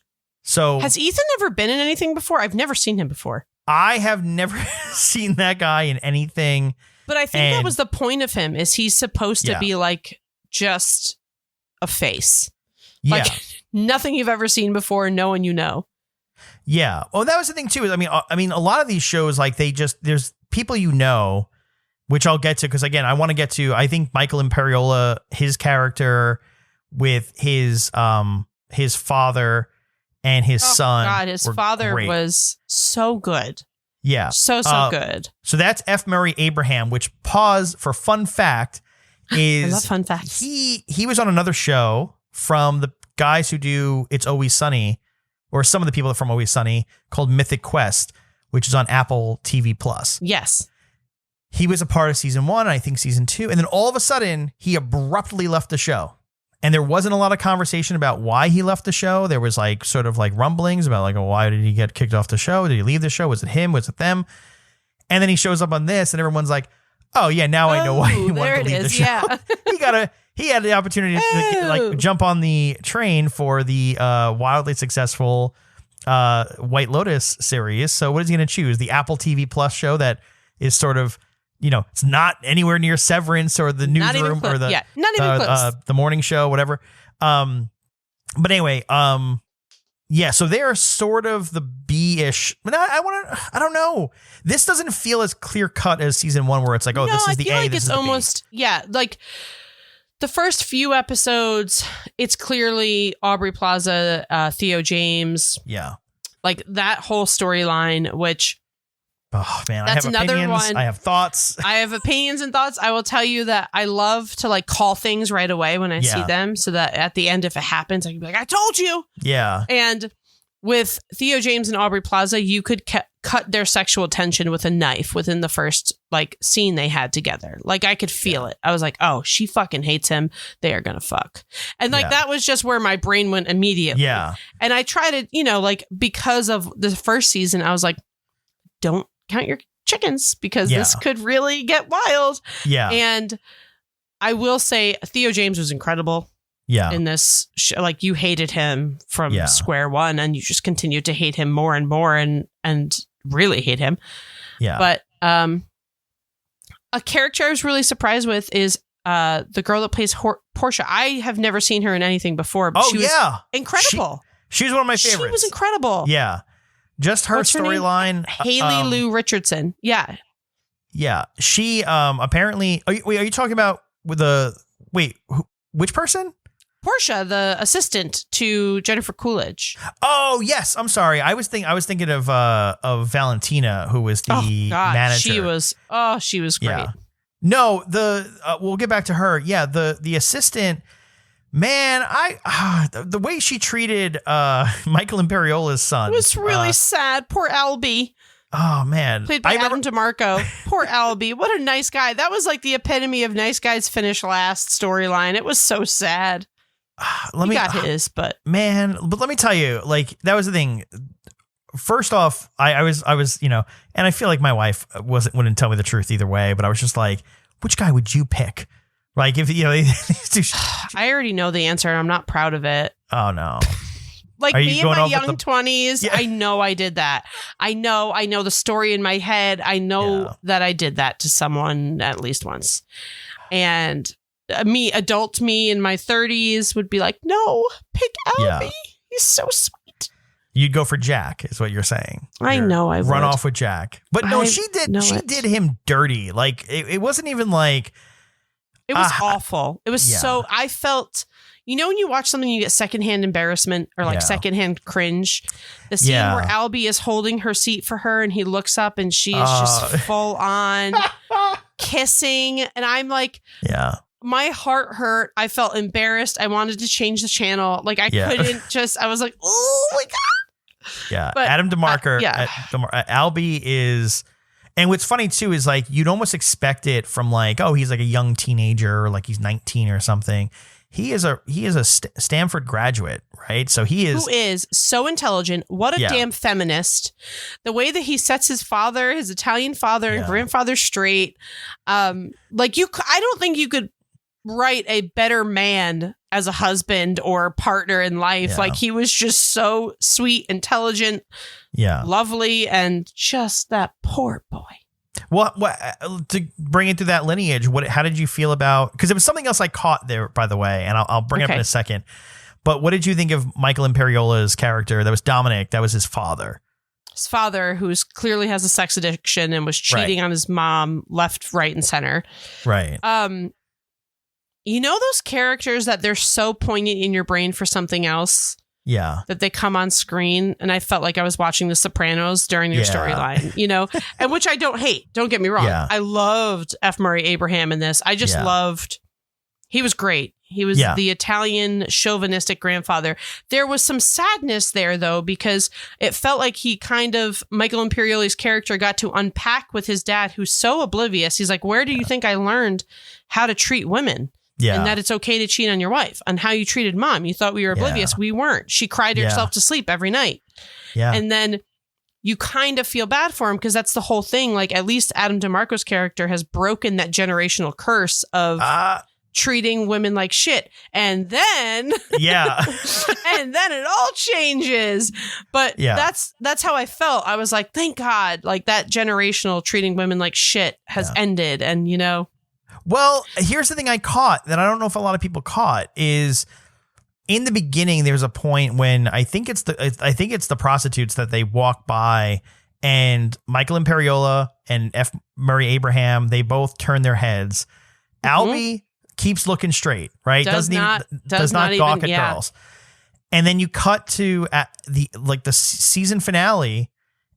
So has Ethan ever been in anything before? I've never seen him before. I have never seen that guy in anything. But I think that was the point of him, is he's supposed to be like just a face. Yeah. Like nothing you've ever seen before, no one you know. Yeah. Well, that was the thing too. I mean, a lot of these shows, like there's people which I'll get to because again, I want to get to. I think Michael Imperiola, his character with his father and his son. God, his father great. Was so good. Yeah. So good. So that's F. Murray Abraham, which pause for fun fact is I love fun facts. He was on another show from the guys who do It's Always Sunny, or some of the people from Always Sunny, called Mythic Quest, which is on Apple TV Plus. Yes. He was a part of season 1, and I think season 2. And then all of a sudden he abruptly left the show. And there wasn't a lot of conversation about why he left the show. There was like sort of like rumblings about like, oh, why did he get kicked off the show? Did he leave the show? Was it him? Was it them? And then he shows up on this and everyone's like, Oh yeah, now I know why he wanted to leave the show. Yeah. He had the opportunity to like jump on the train for the wildly successful White Lotus series. So what is he going to choose? The Apple TV Plus show that is sort of, it's not anywhere near Severance or the Newsroom or the morning show, whatever. But anyway, yeah, so they're sort of the B-ish. But I don't know. This doesn't feel as clear cut as season 1, where it's like, this is the A, this is the B. Almost, like the first few episodes, it's clearly Aubrey Plaza, Theo James. Yeah. Like that whole storyline, which... Oh man, that's I have another opinions. one. I have thoughts. I have opinions and thoughts. I will tell you that I love to like call things right away when I see them, so that at the end, if it happens, I can be like, "I told you." Yeah. And with Theo James and Aubrey Plaza, you could cut their sexual tension with a knife within the first like scene they had together. Like I could feel it. I was like, "Oh, she fucking hates him. They are gonna fuck." And like that was just where my brain went immediately. Yeah. And I tried to, like because of the first season, I was like, "Don't count your chickens because this could really get wild." Yeah. And I will say Theo James was incredible. Yeah. In this show. Like you hated him from square one and you just continued to hate him more and more and really hate him. Yeah. But a character I was really surprised with is the girl that plays Portia. I have never seen her in anything before, but she was incredible. She was one of my favorites. She was incredible. Yeah. Just her storyline. Haley Lou Richardson. Yeah. Yeah. She apparently. Are you talking about with which person? Portia, the assistant to Jennifer Coolidge. Oh yes, I'm sorry. I was thinking of Valentina, who was the manager. She was great. Yeah. No, we'll get back to her. Yeah, the assistant. Man, the way she treated Michael Imperiola's son was really sad. Poor Albie. Oh man, played by Adam DeMarco. Poor Albie. What a nice guy. That was like the epitome of nice guys finish last storyline. It was so sad. But man, but let me tell you, like that was the thing. First off, I was, and I feel like my wife wouldn't tell me the truth either way, but I was just like, which guy would you pick? Like if I already know the answer and I'm not proud of it. Oh no. Like me in my young 20s, I know I did that. I know the story in my head. I know that I did that to someone at least once. And adult me in my 30s would be like, no, pick Albie. He's so sweet. You'd go for Jack, is what you're saying. I know I would. Run off with Jack. But no, she did him dirty. Like it wasn't even like. It was awful. It was so, I felt, when you watch something, you get secondhand embarrassment or like secondhand cringe. The scene where Albie is holding her seat for her and he looks up and she is just full on kissing. And I'm like, my heart hurt. I felt embarrassed. I wanted to change the channel. Like I couldn't I was like, oh my God. Yeah. But, Adam DeMarco, Albie is. And what's funny too is like you'd almost expect it from like, oh, he's like a young teenager or like he's 19 or something. He is a Stanford graduate, right? So who is so intelligent. What a damn feminist. The way that he sets his Italian father and grandfather straight. I don't think you could write a better man as a husband or partner in life. Yeah. Like he was just so sweet, intelligent, lovely, and just that poor boy. What to bring it to that lineage? How did you feel about? Because it was something else I caught there, by the way, and I'll bring it up in a second. But what did you think of Michael Imperiola's character? That was Dominic. That was his father. His father, who clearly has a sex addiction and was cheating on his mom, left, right, and center. Right. Those characters that they're so poignant in your brain for something else. Yeah. That they come on screen. And I felt like I was watching The Sopranos during your storyline, and which I don't hate. Don't get me wrong. Yeah. I loved F. Murray Abraham in this. I just loved, he was great. He was the Italian chauvinistic grandfather. There was some sadness there, though, because it felt like Michael Imperioli's character got to unpack with his dad, who's so oblivious. He's like, where do you think I learned how to treat women? Yeah. And that it's okay to cheat on your wife, and how you treated mom. You thought we were oblivious. We weren't. She cried herself to sleep every night. Yeah. And then you kind of feel bad for him because that's the whole thing. Like, at least Adam DeMarco's character has broken that generational curse of treating women like shit. And then and then it all changes. But that's how I felt. I was like, thank God, like that generational treating women like shit has ended. And well, here's the thing I caught that I don't know if a lot of people caught is in the beginning, there's a point when I think it's the prostitutes that they walk by, and Michael Imperioli and F. Murray Abraham, they both turn their heads. Albie keeps looking straight, right? Does not gawk at girls. And then you cut to at the season finale,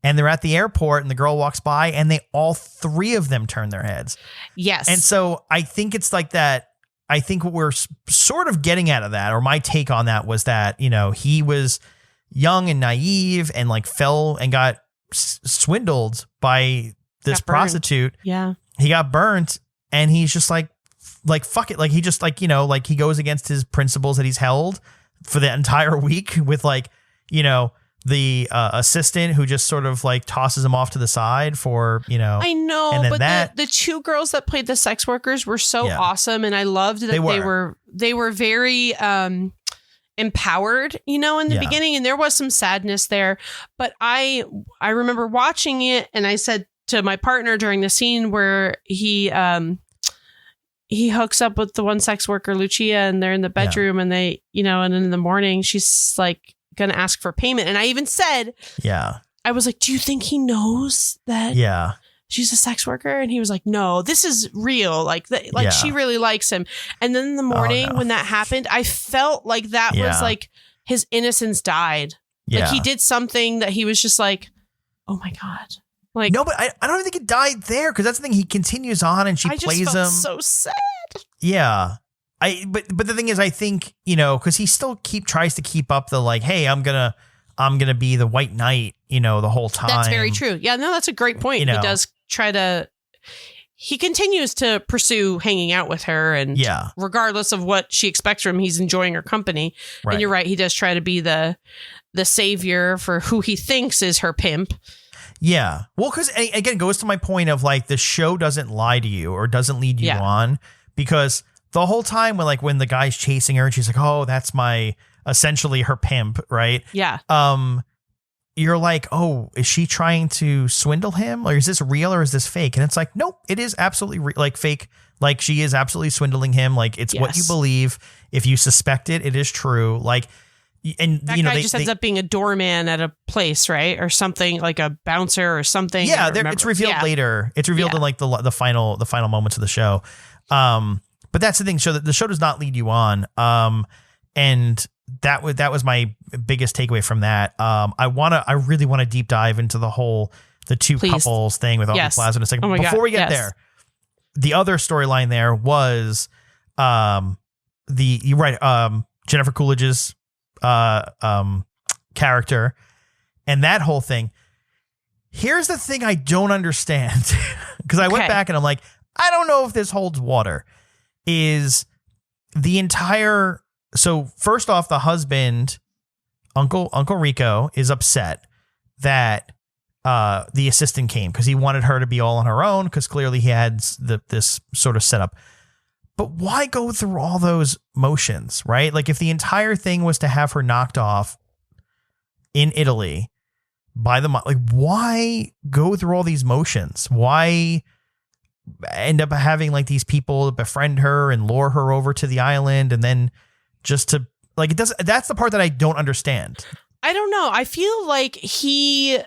and they're at the airport, and the girl walks by, and all three of them turn their heads. Yes. And so I think it's like that. I think what we're sort of getting out of that, or my take on that, was that, he was young and naive and like fell and got swindled by this prostitute. Yeah. He got burnt, and he's just like, fuck it. Like, he just like, he goes against his principles that he's held for the entire week with the assistant who just sort of like tosses him off to the side for, I know, and then but the two girls that played the sex workers were so awesome. And I loved that they were very empowered, in the beginning, and there was some sadness there. But I remember watching it, and I said to my partner during the scene where he hooks up with the one sex worker, Lucia, and they're in the bedroom, and they, and in the morning she's like going to ask for payment. And I even said, I was like, do you think he knows that she's a sex worker? And he was like, no, this is real. Like, she really likes him. And then in the morning when that happened, I felt like that was like his innocence died. Yeah. Like, he did something that he was just like, oh my God. Like, no, but I don't think it died there, because that's the thing. He continues on, and she plays him. So sad. Yeah. But the thing is, I think, because he still tries to keep up the like, hey, I'm gonna be the white knight, the whole time. That's very true. Yeah, no, that's a great point. He does he continues to pursue hanging out with her, and regardless of what she expects from him, he's enjoying her company. Right. And you're right, he does try to be the savior for who he thinks is her pimp. Yeah. Well, because again, it goes to my point of like, the show doesn't lie to you or doesn't lead you on, because the whole time when the guy's chasing her and she's like, oh, that's essentially her pimp, right? Yeah. You're like, oh, is she trying to swindle him? Or is this real, or is this fake? And it's like, nope, it is absolutely fake. Like, she is absolutely swindling him. Like, it's what you believe. If you suspect it, it is true. Like, and that guy just ends up being a doorman at a place, right? Or something, like a bouncer or something. Yeah, it's revealed later. It's revealed in like the final moments of the show. But that's the thing. So the show does not lead you on. And that was my biggest takeaway from that. I really want to deep dive into the two couples thing with Aubrey Plaza in a second. Oh Before we get there, the other storyline there was Jennifer Coolidge's character and that whole thing. Here's the thing I don't understand, because I went back and I'm like, I don't know if this holds water. Is the entire, so first off, the husband, Uncle Rico, is upset that the assistant came, because he wanted her to be all on her own, because clearly he had this sort of setup. But why go through all those motions, right? Like, if the entire thing was to have her knocked off in Italy by why go through all these motions? Why end up having like these people befriend her and lure her over to the island, and then just to like, it doesn't, that's the part that I don't understand. I don't know. I feel like you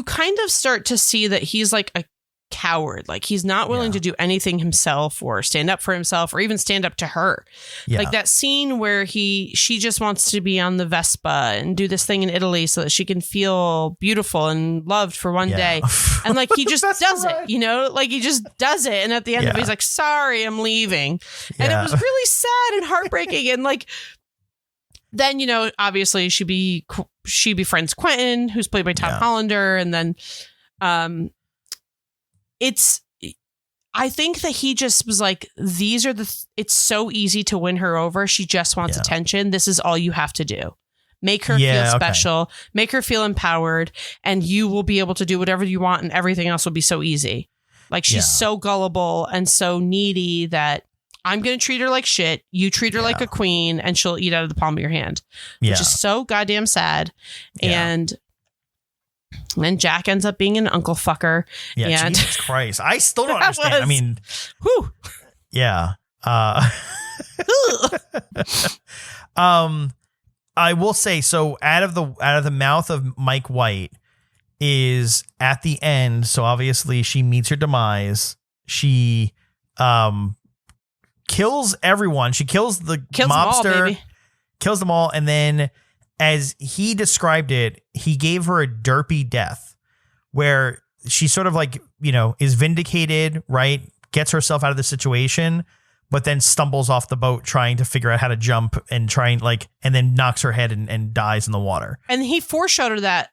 kind of start to see that he's like a coward. Like, he's not willing to do anything himself or stand up for himself or even stand up to her. Yeah. Like that scene where she just wants to be on the Vespa and do this thing in Italy so that she can feel beautiful and loved for one day. And like, he just does it, like he just does it. And at the end of it, he's like, sorry, I'm leaving. And it was really sad and heartbreaking. And like, then, obviously she befriends Quentin, who's played by Tom Hollander. And then, I think that he just was like, it's so easy to win her over. She just wants attention. This is all you have to do. make her feel special, make her feel empowered, and you will be able to do whatever you want and everything else will be so easy. Like she's so gullible and so needy that I'm going to treat her like shit. You treat her like a queen and she'll eat out of the palm of your hand, which is so goddamn sad. Yeah. And then Jack ends up being an uncle fucker. Yeah, and Jesus Christ. I still don't understand. I mean, whew. Yeah. I will say, so out of the mouth of Mike White is at the end. So obviously she meets her demise. She kills everyone. She kills the mobster, kills them all. And then as he described it, he gave her a derpy death where she sort of like, you know, is vindicated, right? Gets herself out of the situation, but then stumbles off the boat trying to figure out how to jump and and then knocks her head and dies in the water. And he foreshadowed that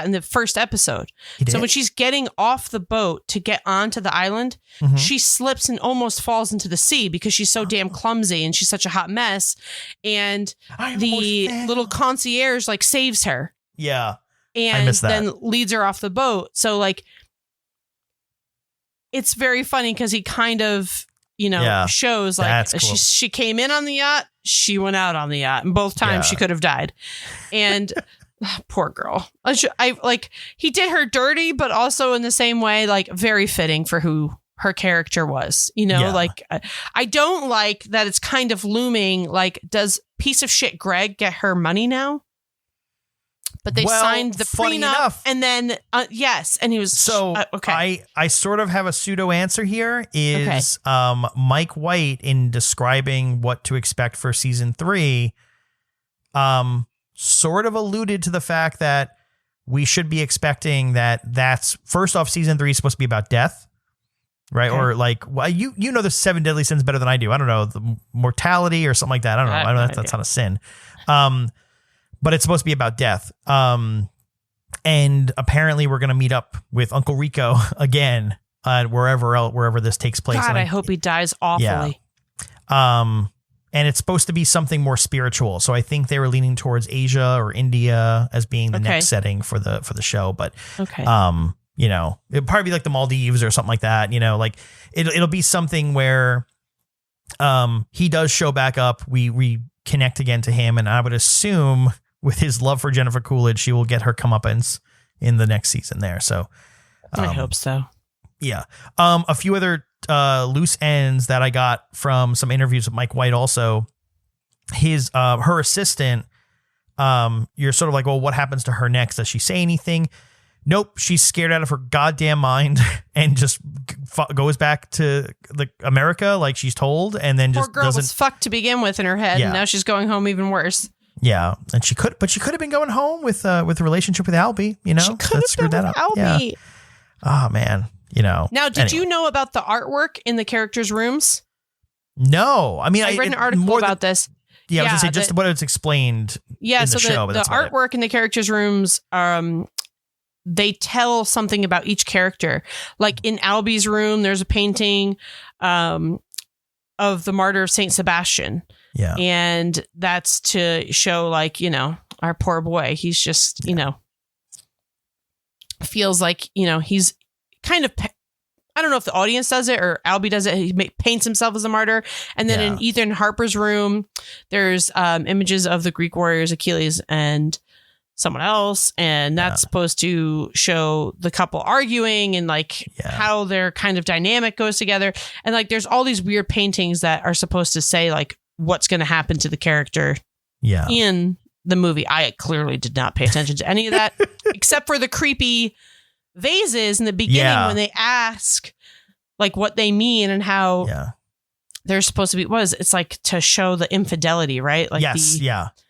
in the first episode. So when she's getting off the boat to get onto the island, she slips and almost falls into the sea because she's so damn clumsy and she's such a hot mess. And the little concierge like saves her. Yeah. And then leads her off the boat. So like, it's very funny because he kind of, you know, shows like cool. she came in on the yacht, she went out on the yacht, and both times she could have died. And poor girl. I like he did her dirty, but also in the same way, like very fitting for who her character was. You know, like I don't like that it's kind of looming. Like, does piece of shit Greg get her money now? But they signed the prenup, and then yes, and he was okay. I sort of have a pseudo answer here. Is Mike White, in describing what to expect for season 3, sort of alluded to the fact that we should be expecting that's first off, season 3 is supposed to be about death, right? Okay. Or like, well, you know the 7 deadly sins better than I do. I don't know, the mortality or something like that. I don't know. I know that's not a sin. But it's supposed to be about death. And apparently we're going to meet up with Uncle Rico again, wherever this takes place. God, I hope he dies awfully. Yeah. And it's supposed to be something more spiritual. So I think they were leaning towards Asia or India as being the next setting for the show. But, you know, it'd probably be like the Maldives or something like that. You know, like it'll be something where he does show back up. We connect again to him. And I would assume, with his love for Jennifer Coolidge, she will get her comeuppance in the next season there. So I hope so. Yeah. A few other loose ends that I got from some interviews with Mike White also. Her assistant, you're sort of like, well, what happens to her next? Does she say anything? Nope. She's scared out of her goddamn mind and just goes back to America like she's told, and then Poor just girl was fucked to begin with in her head, and now she's going home even worse. Yeah, and she could have been going home with a relationship with Albie. You know, that screwed that up. Albie. Yeah. Oh man, you know. Now, did you know about the artwork in the characters' rooms? No, I mean, I read an article about this. Yeah, I was gonna say just what it's explained. Yeah, in so the show, but the artwork in the characters' rooms, they tell something about each character. Like in Albie's room, there's a painting of the martyr of Saint Sebastian. Yeah. And that's to show, like, you know, our poor boy. He's just, you know, feels like, you know, he's kind of, I don't know if the audience does it or Albie does it. He paints himself as a martyr. And then in Ethan Harper's room, there's images of the Greek warriors, Achilles and someone else, and that's supposed to show the couple arguing and like how their kind of dynamic goes together. And like there's all these weird paintings that are supposed to say like what's going to happen to the character in the movie. I clearly did not pay attention to any of that except for the creepy vases in the beginning when they ask like what they mean and how they're supposed to be. It's like to show the infidelity, right? Like it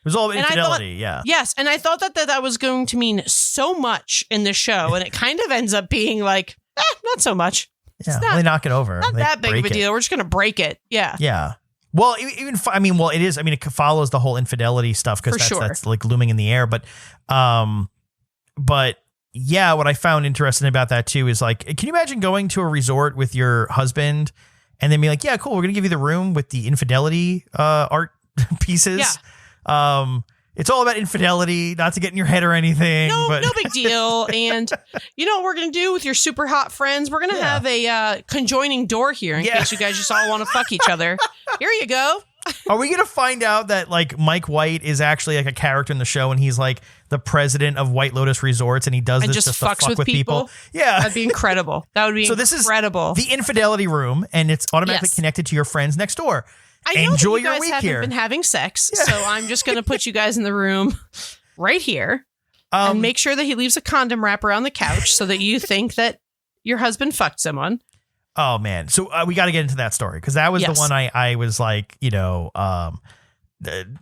was all infidelity. Yes, and I thought that was going to mean so much in the show, and it kind of ends up being like, not so much. Yeah, they knock it over. Not that big of a deal. We're just gonna break it. Yeah. Yeah. Well, it is. I mean, it follows the whole infidelity stuff because that's like looming in the air. But yeah, what I found interesting about that too is like, can you imagine going to a resort with your husband and then be like, yeah, cool, we're gonna give you the room with the infidelity art pieces. Yeah. It's all about infidelity, not to get in your head or anything. No, but no big deal. And you know what we're going to do with your super hot friends? We're going to have a conjoining door here in case you guys just all want to fuck each other. Here you go. Are we going to find out that like Mike White is actually like a character in the show and he's like the president of White Lotus Resorts and he does this just to fuck with people? Yeah. That'd be incredible. That would be incredible. So this is the infidelity room and it's automatically connected to your friends next door. I know Enjoy that you guys haven't been having sex, so I'm just going to put you guys in the room right here and make sure that he leaves a condom wrapper on the couch so that you think that your husband fucked someone. Oh, man. So we got to get into that story because that was the one I was like,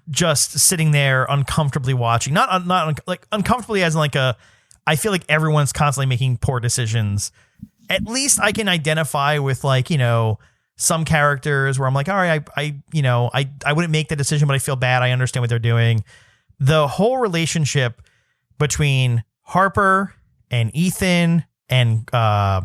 just sitting there uncomfortably watching. Not like uncomfortably as in like I feel like everyone's constantly making poor decisions. At least I can identify with like, some characters where I'm like, all right, I wouldn't make the decision, but I feel bad. I understand what they're doing. The whole relationship between Harper and Ethan and I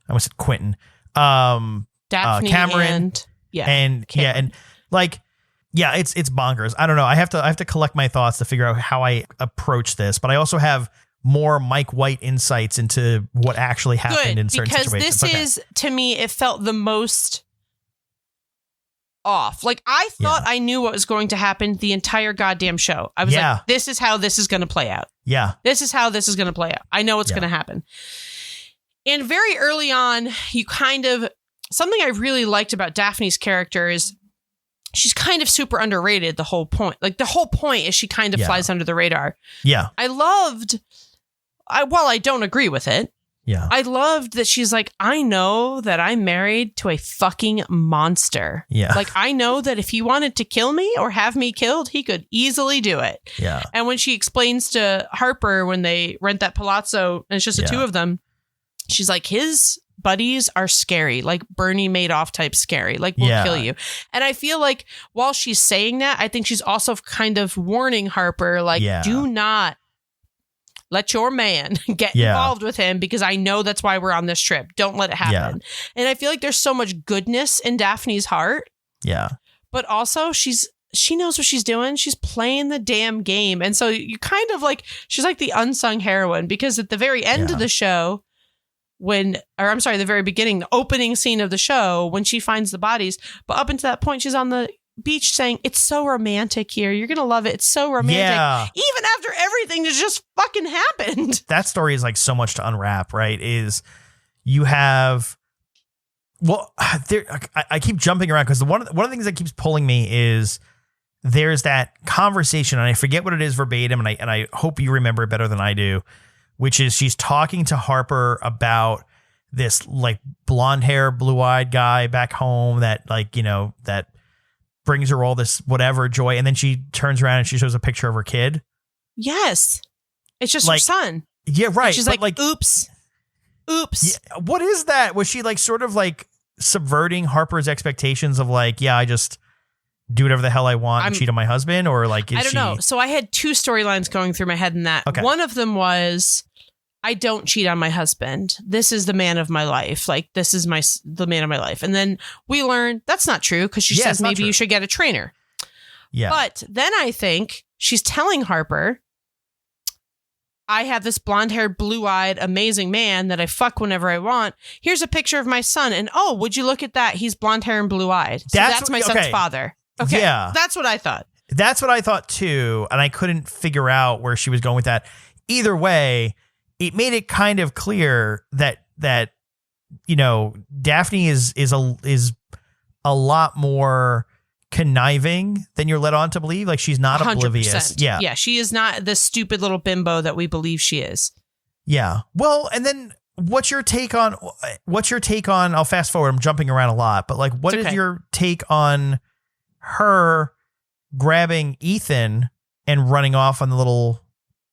almost said Quentin, Daphne, Cameron, Cameron. It's bonkers. I don't know. I have to collect my thoughts to figure out how I approach this, but I also have more Mike White insights into what actually happened in certain situations. Because this is, to me, it felt the most off. Like, I thought I knew what was going to happen the entire goddamn show. I was like, this is how this is going to play out. Yeah. This is how this is going to play out. I know what's going to happen. And very early on, something I really liked about Daphne's character is she's kind of super underrated the whole point. Like, the whole point is she kind of flies under the radar. Yeah. While I don't agree with it, I loved that she's like, I know that I'm married to a fucking monster. Yeah. Like, I know that if he wanted to kill me or have me killed, he could easily do it. Yeah. And when she explains to Harper when they rent that palazzo and it's just the two of them, she's like, his buddies are scary, like Bernie Madoff type scary, like we'll kill you. And I feel like while she's saying that, I think she's also kind of warning Harper, like, do not let your man get involved with him because I know that's why we're on this trip. Don't let it happen. And I feel like there's so much goodness in Daphne's heart. Yeah. But also she knows what she's doing. She's playing the damn game. And so you kind of like, she's like the unsung heroine because at the very end of the show, the very beginning, the opening scene of the show, when she finds the bodies, but up until that point, she's on the beach saying, it's so romantic here. You're going to love it. It's so romantic. Yeah. Even after everything that just fucking happened. That story is like so much to unwrap, right? Is you have, I keep jumping around because one of the things that keeps pulling me is there's that conversation, and I forget what it is verbatim, and I hope you remember it better than I do, which is she's talking to Harper about this like blonde hair, blue-eyed guy back home that like, that brings her all this whatever joy. And then she turns around and she shows a picture of her kid. Yes. It's just her son. Yeah, right. And she's like, oops. Yeah, what is that? Was she like sort of like subverting Harper's expectations of like, I just do whatever the hell I want and cheat on my husband? Or like, I don't know. So I had two storylines going through my head in that. Okay. One of them was, I don't cheat on my husband. This is the man of my life. Like, this is the man of my life. And then we learn that's not true because she says maybe you should get a trainer. Yeah. But then I think she's telling Harper, I have this blonde-haired, blue-eyed, amazing man that I fuck whenever I want. Here's a picture of my son. And would you look at that? He's blonde hair and blue-eyed. So that's my son's father. Okay. Yeah. That's what I thought. That's what I thought too. And I couldn't figure out where she was going with that. Either way, it made it kind of clear that Daphne is a lot more conniving than you're led on to believe. Like, she's not 100%. Oblivious. Yeah, she is not the stupid little bimbo that we believe she is. Yeah. Well, and then what's your take on I'll fast forward, I'm jumping around a lot, but like what is your take on her grabbing Ethan and running off on the little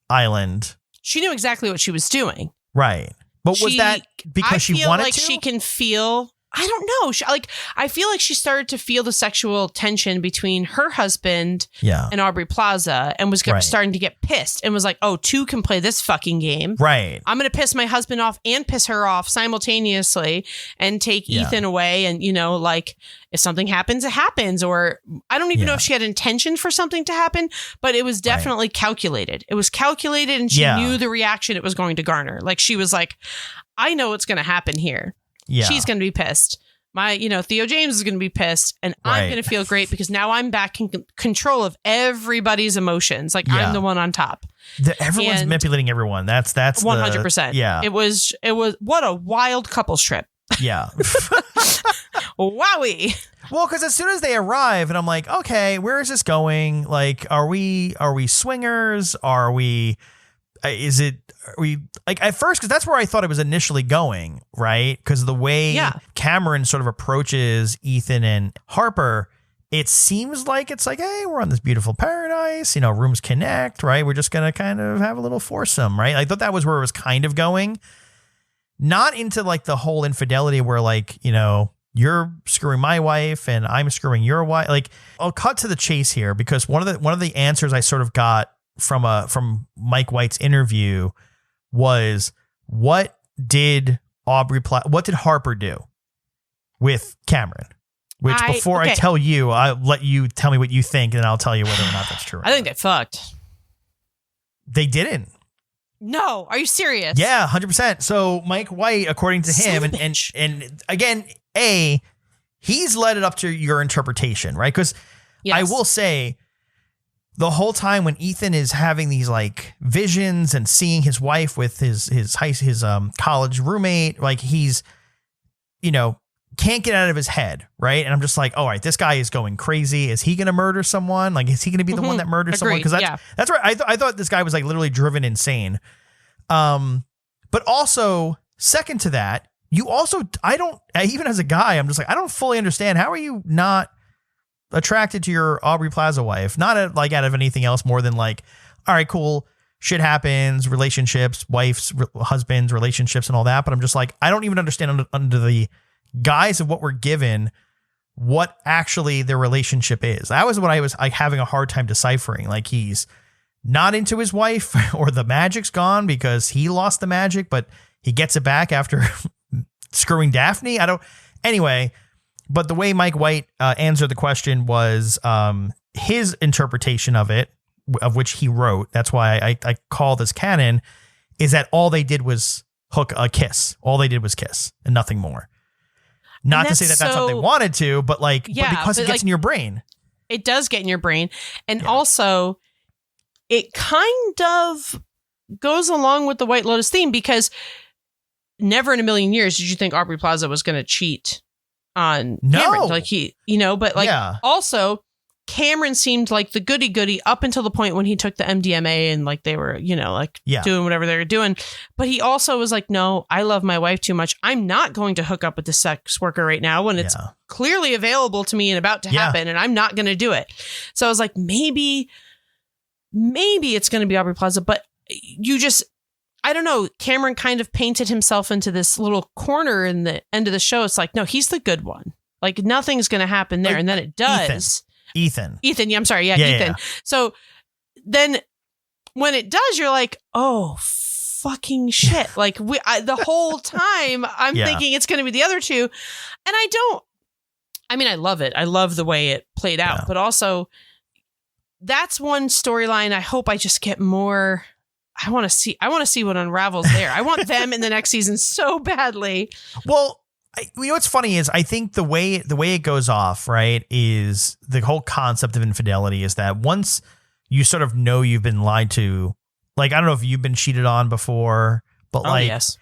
island? She knew exactly what she was doing. Right. But was that because she wanted to? I feel like she can feel I don't know. I feel like she started to feel the sexual tension between her husband and Aubrey Plaza and was starting to get pissed and was like, oh, two can play this fucking game. Right. I'm going to piss my husband off and piss her off simultaneously and take Ethan away. And, if something happens, it happens. Or I don't even know if she had intention for something to happen, but it was definitely calculated. It was calculated and she knew the reaction it was going to garner. Like she was like, I know what's going to happen here. Yeah. She's going to be pissed. Theo James is going to be pissed and I'm going to feel great because now I'm back in control of everybody's emotions. Like I'm the one on top. Everyone's manipulating everyone. That's 100%. Yeah. It was what a wild couples trip. Yeah. Wowie. Well, because as soon as they arrive and I'm like, okay, where is this going? Like, are we swingers? Are we like at first, because that's where I thought it was initially going, right? Because the way Cameron sort of approaches Ethan and Harper, it seems like it's like, hey, we're on this beautiful paradise, rooms connect, right? We're just going to kind of have a little foursome, right? I thought that was where it was kind of going. Not into like the whole infidelity where like, you're screwing my wife and I'm screwing your wife. Like, I'll cut to the chase here because one of the answers I sort of got from Mike White's interview was, what did Harper do with Cameron? Which before I tell you, I'll let you tell me what you think and I'll tell you whether or not that's true. I think they fucked. They didn't. No, are you serious? Yeah, 100%. So Mike White, according to him, and again, he's led it up to your interpretation, right? Because I will say, the whole time when Ethan is having these like visions and seeing his wife with his college roommate, like he's, can't get out of his head, right? And I'm just like, all right, this guy is going crazy. Is he going to murder someone? Like, is he going to be the one that murders someone? Because that's right. I thought this guy was like literally driven insane. But also second to that, even as a guy, I'm just like, I don't fully understand. How are you not attracted to your Aubrey Plaza wife? Not out of anything else more than like, all right, cool. Shit happens, relationships, wives, husbands, relationships and all that. But I'm just like, I don't even understand under the guise of what we're given, what actually their relationship is. That was what I was like having a hard time deciphering. Like he's not into his wife or the magic's gone because he lost the magic, but he gets it back after screwing Daphne. Anyway, but the way Mike White answered the question was his interpretation of it, of which he wrote. That's why I call this canon, is that all they did was hook a kiss. All they did was kiss and nothing more. Not to say that that's what they wanted to, but like, but because it gets in your brain. It does get in your brain. And also it kind of goes along with the White Lotus theme because never in a million years did you think Aubrey Plaza was going to cheat on Cameron. Like also Cameron seemed like the goody up until the point when he took the MDMA and like they were, doing whatever they were doing. But he also was like, no, I love my wife too much. I'm not going to hook up with the sex worker right now when it's clearly available to me and about to happen, and I'm not going to do it. So I was like, maybe it's going to be Aubrey Plaza, but I don't know. Cameron kind of painted himself into this little corner in the end of the show. It's like, no, he's the good one. Like nothing's going to happen there. And then it does. Ethan. Yeah, I'm sorry. Yeah, Ethan. Yeah. So then when it does, you're like, oh, fucking shit. Like the whole time I'm thinking it's going to be the other two. And I love it. I love the way it played out, but also that's one storyline. I hope I just get more. I want to see what unravels there. I want them in the next season so badly. Well, what's funny is I think the way it goes off, right, is the whole concept of infidelity is that once you sort of know you've been lied to, like, I don't know if you've been cheated on before, but yes.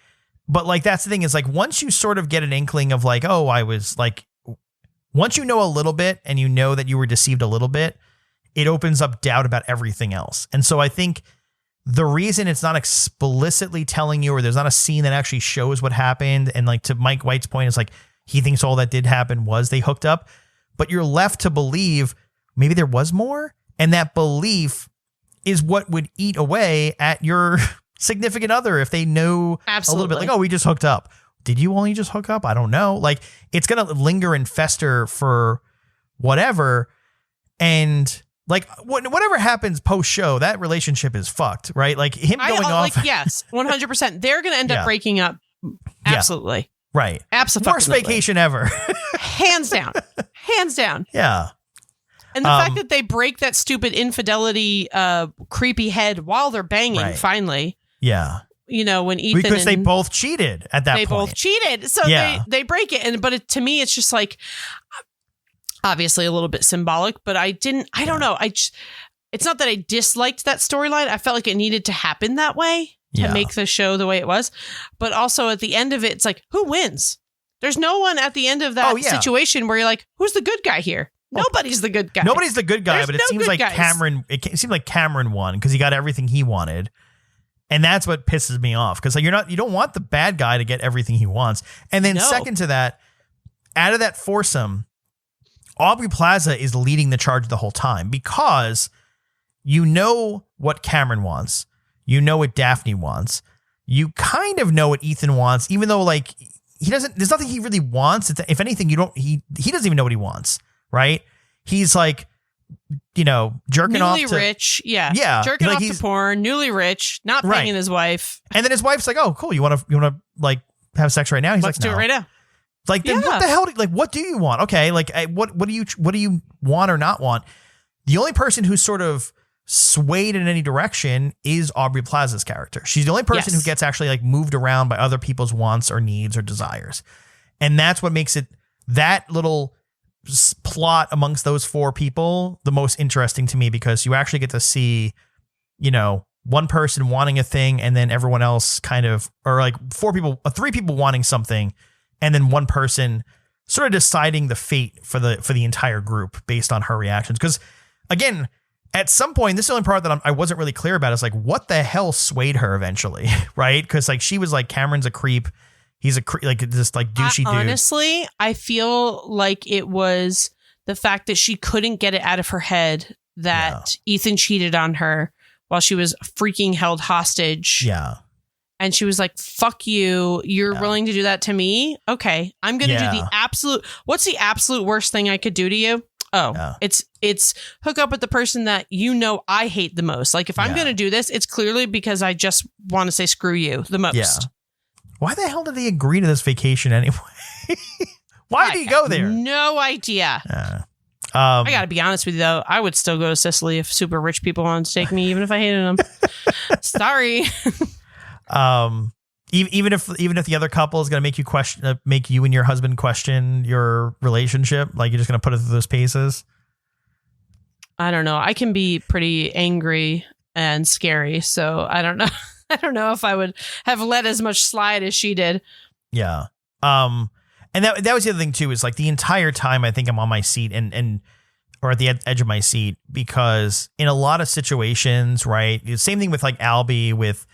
But like, that's the thing is like, once you sort of get an inkling of like, oh, I was like, once you know a little bit and you know that you were deceived a little bit, it opens up doubt about everything else. And so I think the reason it's not explicitly telling you, or there's not a scene that actually shows what happened, and like to Mike White's point, is like he thinks all that did happen was they hooked up, but you're left to believe maybe there was more, and that belief is what would eat away at your significant other if they know a little bit like, oh, we just hooked up. did you only just hook up? I don't know. Like, it's going to linger and fester for whatever. And like, whatever happens post show, that relationship is fucked, right? Like him going off. Like, yes, 100%. They're going to end up breaking up. Absolutely. Yeah. Right. Absolutely. Worst vacation ever. Hands down. Hands down. Yeah. And the fact that they break that stupid infidelity creepy head while they're banging, finally. Yeah. You know, when Ethan because they both cheated at that point. They both cheated. So they break it. But to me, it's just like, obviously a little bit symbolic, but I don't know. It's not that I disliked that storyline. I felt like it needed to happen that way to make the show the way it was. But also at the end of it, it's like, who wins? There's no one at the end of that situation where you're like, who's the good guy here? Nobody's the good guy. Nobody's the good guy, but it seems like guys. It seemed like Cameron won because he got everything he wanted. And that's what pisses me off. Because like you don't want the bad guy to get everything he wants. And then second to that, out of that foursome, Aubrey Plaza is leading the charge the whole time because you know what Cameron wants. You know what Daphne wants. You kind of know what Ethan wants, even though like there's nothing he really wants. If anything, he doesn't even know what he wants. Right? He's like, you know, jerking off to rich. Yeah. Jerking off to porn, newly rich, not banging his wife. And then his wife's like, oh, cool. You want to like have sex right now? He's Let's like, no. do it right now. Like, then what the hell? What do you want? Okay. Like, what do you want or not want? The only person who's sort of swayed in any direction is Aubrey Plaza's character. She's the only person who gets actually like moved around by other people's wants or needs or desires. And that's what makes it that little plot amongst those four people the most interesting to me, because you actually get to see, you know, one person wanting a thing and then everyone else kind of, or like three people wanting something and then one person sort of deciding the fate for the entire group based on her reactions. Because again, at some point, this is the only part that I wasn't really clear about. Is like, what the hell swayed her eventually, right? Because like she was like, Cameron's a creep. He's a like this like douchey dude. Honestly, I feel like it was the fact that she couldn't get it out of her head that Ethan cheated on her while she was freaking held hostage. Yeah. And she was like, fuck you. You're willing to do that to me? Okay. I'm going to do the absolute. What's the absolute worst thing I could do to you? Oh, it's hook up with the person that you know I hate the most. Like if I'm going to do this, it's clearly because I just want to say screw you the most. Yeah. Why the hell did he agree to this vacation anyway? Why did he go there? No idea. I got to be honest with you, though. I would still go to Sicily if super rich people wanted to take me, even if I hated them. Sorry. Even if the other couple is going to make you and your husband question your relationship, like you're just going to put it through those paces. I don't know. I can be pretty angry and scary, so I don't know. I don't know if I would have let as much slide as she did. Yeah. And that was the other thing too, is like the entire time I think I'm on my seat and or at the edge of my seat, because in a lot of situations, right? The same thing with like Albie with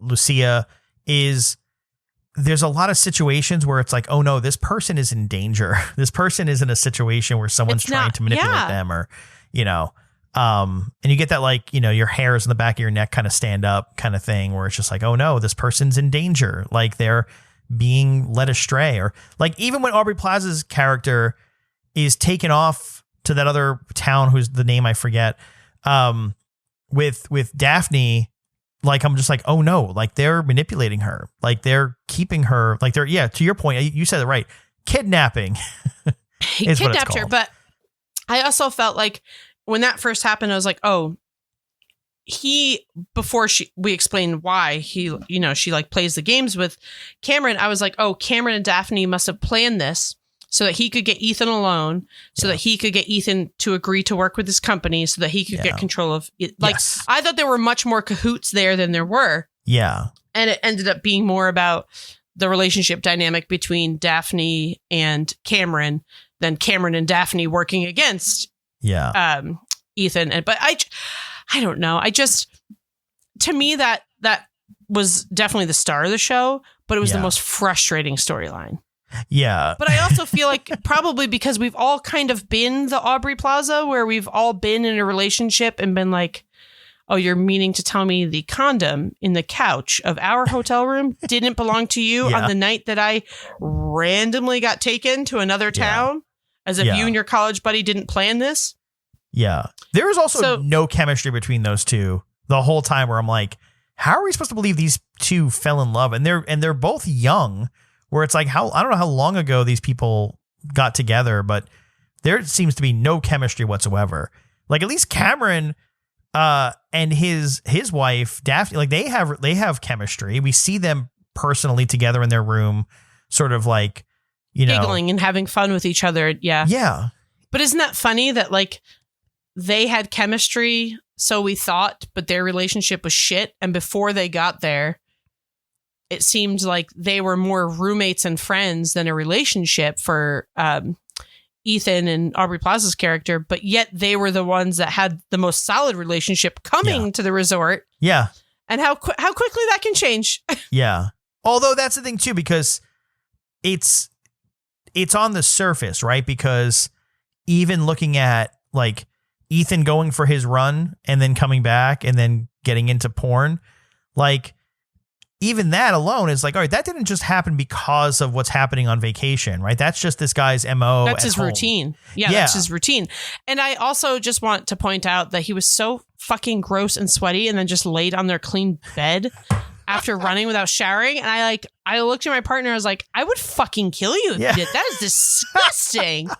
Lucia, is there's a lot of situations where it's like, oh no, this person is in danger. This person is in a situation where someone's trying to manipulate them, or, you know, and you get that, like, you know, your hairs in the back of your neck kind of stand up kind of thing, where it's just like, oh no, this person's in danger. Like they're being led astray. Or like, even when Aubrey Plaza's character is taken off to that other town, who's the name I forget, with Daphne, like, I'm just like, oh no, like they're manipulating her. Like they're keeping her, like they're, to your point, you said it right. Kidnapping. He kidnapped her. But I also felt like when that first happened, I was like, oh, we explained why he, you know, she like plays the games with Cameron. I was like, oh, Cameron and Daphne must have planned this so that he could get Ethan alone, so that he could get Ethan to agree to work with his company, so that he could get control of it. Like, I thought there were much more cahoots there than there were. Yeah. And it ended up being more about the relationship dynamic between Daphne and Cameron than Cameron and Daphne working against Ethan. But I don't know. To me, that was definitely the star of the show, but it was the most frustrating storyline. Yeah. But I also feel like probably because we've all kind of been the Aubrey Plaza, where we've all been in a relationship and been like, oh, you're meaning to tell me the condom in the couch of our hotel room didn't belong to you on the night that I randomly got taken to another town? As if you and your college buddy didn't plan this? Yeah. There was also no chemistry between those two the whole time, where I'm like, how are we supposed to believe these two fell in love? And they're both young, where it's like, I don't know how long ago these people got together, but there seems to be no chemistry whatsoever. Like, at least Cameron and his wife Daphne, like they have chemistry. We see them personally together in their room, sort of like, giggling and having fun with each other. Yeah. Yeah. But isn't that funny that like they had chemistry, so we thought, but their relationship was shit. And before they got there, it seemed like they were more roommates and friends than a relationship for Ethan and Aubrey Plaza's character. But yet they were the ones that had the most solid relationship coming to the resort. Yeah. And how quickly that can change. Yeah. Although that's the thing too, because it's on the surface, right? Because even looking at like Ethan going for his run and then coming back and then getting into porn, like even that alone is like, all right, that didn't just happen because of what's happening on vacation, right? That's just this guy's MO. That's his routine. Yeah, that's his routine. And I also just want to point out that he was so fucking gross and sweaty and then just laid on their clean bed after running without showering. And I looked at my partner, I was like, I would fucking kill you if you did. That is disgusting.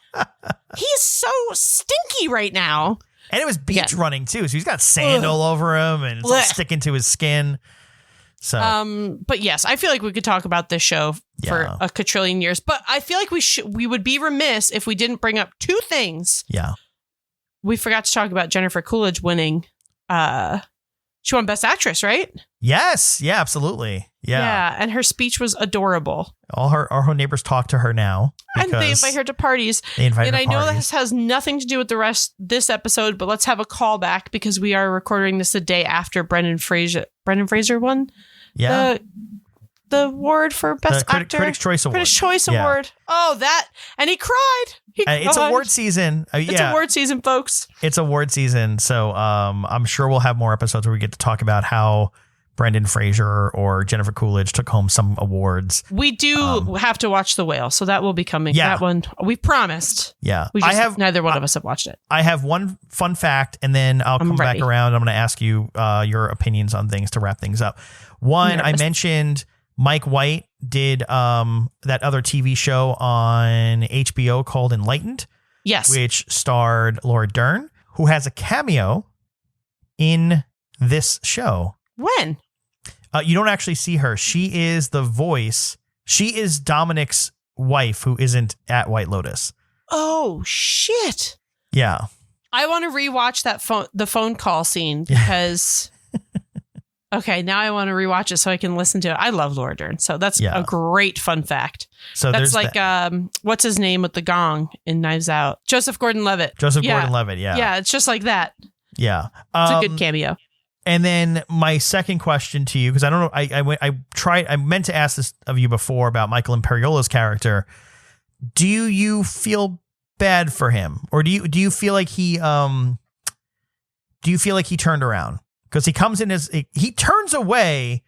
He's so stinky right now. And it was beach running too. So he's got sand all over him and it's all sticking to his skin. So, but yes, I feel like we could talk about this show for a quadrillion years, but I feel like we would be remiss if we didn't bring up two things. Yeah. We forgot to talk about Jennifer Coolidge winning, she won Best Actress, right? Yes. Yeah, absolutely. Yeah. Yeah. And her speech was adorable. All her neighbors talk to her now. And they invite her to parties. And I know this has nothing to do with this episode, but let's have a callback because we are recording this the day after Brendan Fraser won. Yeah. The award for Best Actor. Critics' Choice Award. Critics' Choice Award. Oh, that. And he cried. It's award season. It's award season, folks. It's award season. So I'm sure we'll have more episodes where we get to talk about how Brendan Fraser or Jennifer Coolidge took home some awards. We do have to watch The Whale, so that will be coming. Yeah. That one we promised. Yeah. Neither one of us have watched it. I have one fun fact, and then I'll come back around. I'm going to ask you your opinions on things to wrap things up. One, I mentioned Mike White did that other TV show on HBO called Enlightened. Yes. Which starred Laura Dern, who has a cameo in this show. When? You don't actually see her. She is the voice. She is Dominic's wife who isn't at White Lotus. Oh, shit. Yeah. I want to rewatch the phone call scene because... Okay, now I want to rewatch it so I can listen to it. I love Laura Dern, so that's a great fun fact. So that's like, what's his name with the gong in Knives Out? Joseph Gordon-Levitt. Gordon-Levitt, yeah. Yeah, it's just like that. Yeah. It's a good cameo. And then my second question to you, because I don't know, I meant to ask this of you before about Michael Imperiola's character. Do you feel bad for him, or do you feel like he turned around? Because he comes in he turns away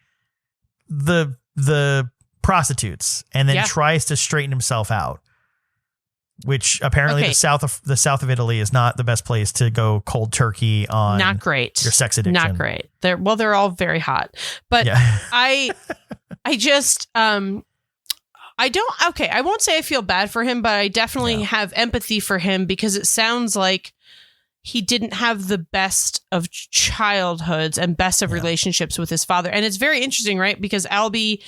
the prostitutes and then tries to straighten himself out, which apparently the south of Italy is not the best place to go cold turkey on. Not great. Your sex addiction. Not great. They're all very hot, but I just I won't say I feel bad for him, but I definitely have empathy for him because it sounds like he didn't have the best of childhoods and best of relationships with his father. And it's very interesting, right? Because Albie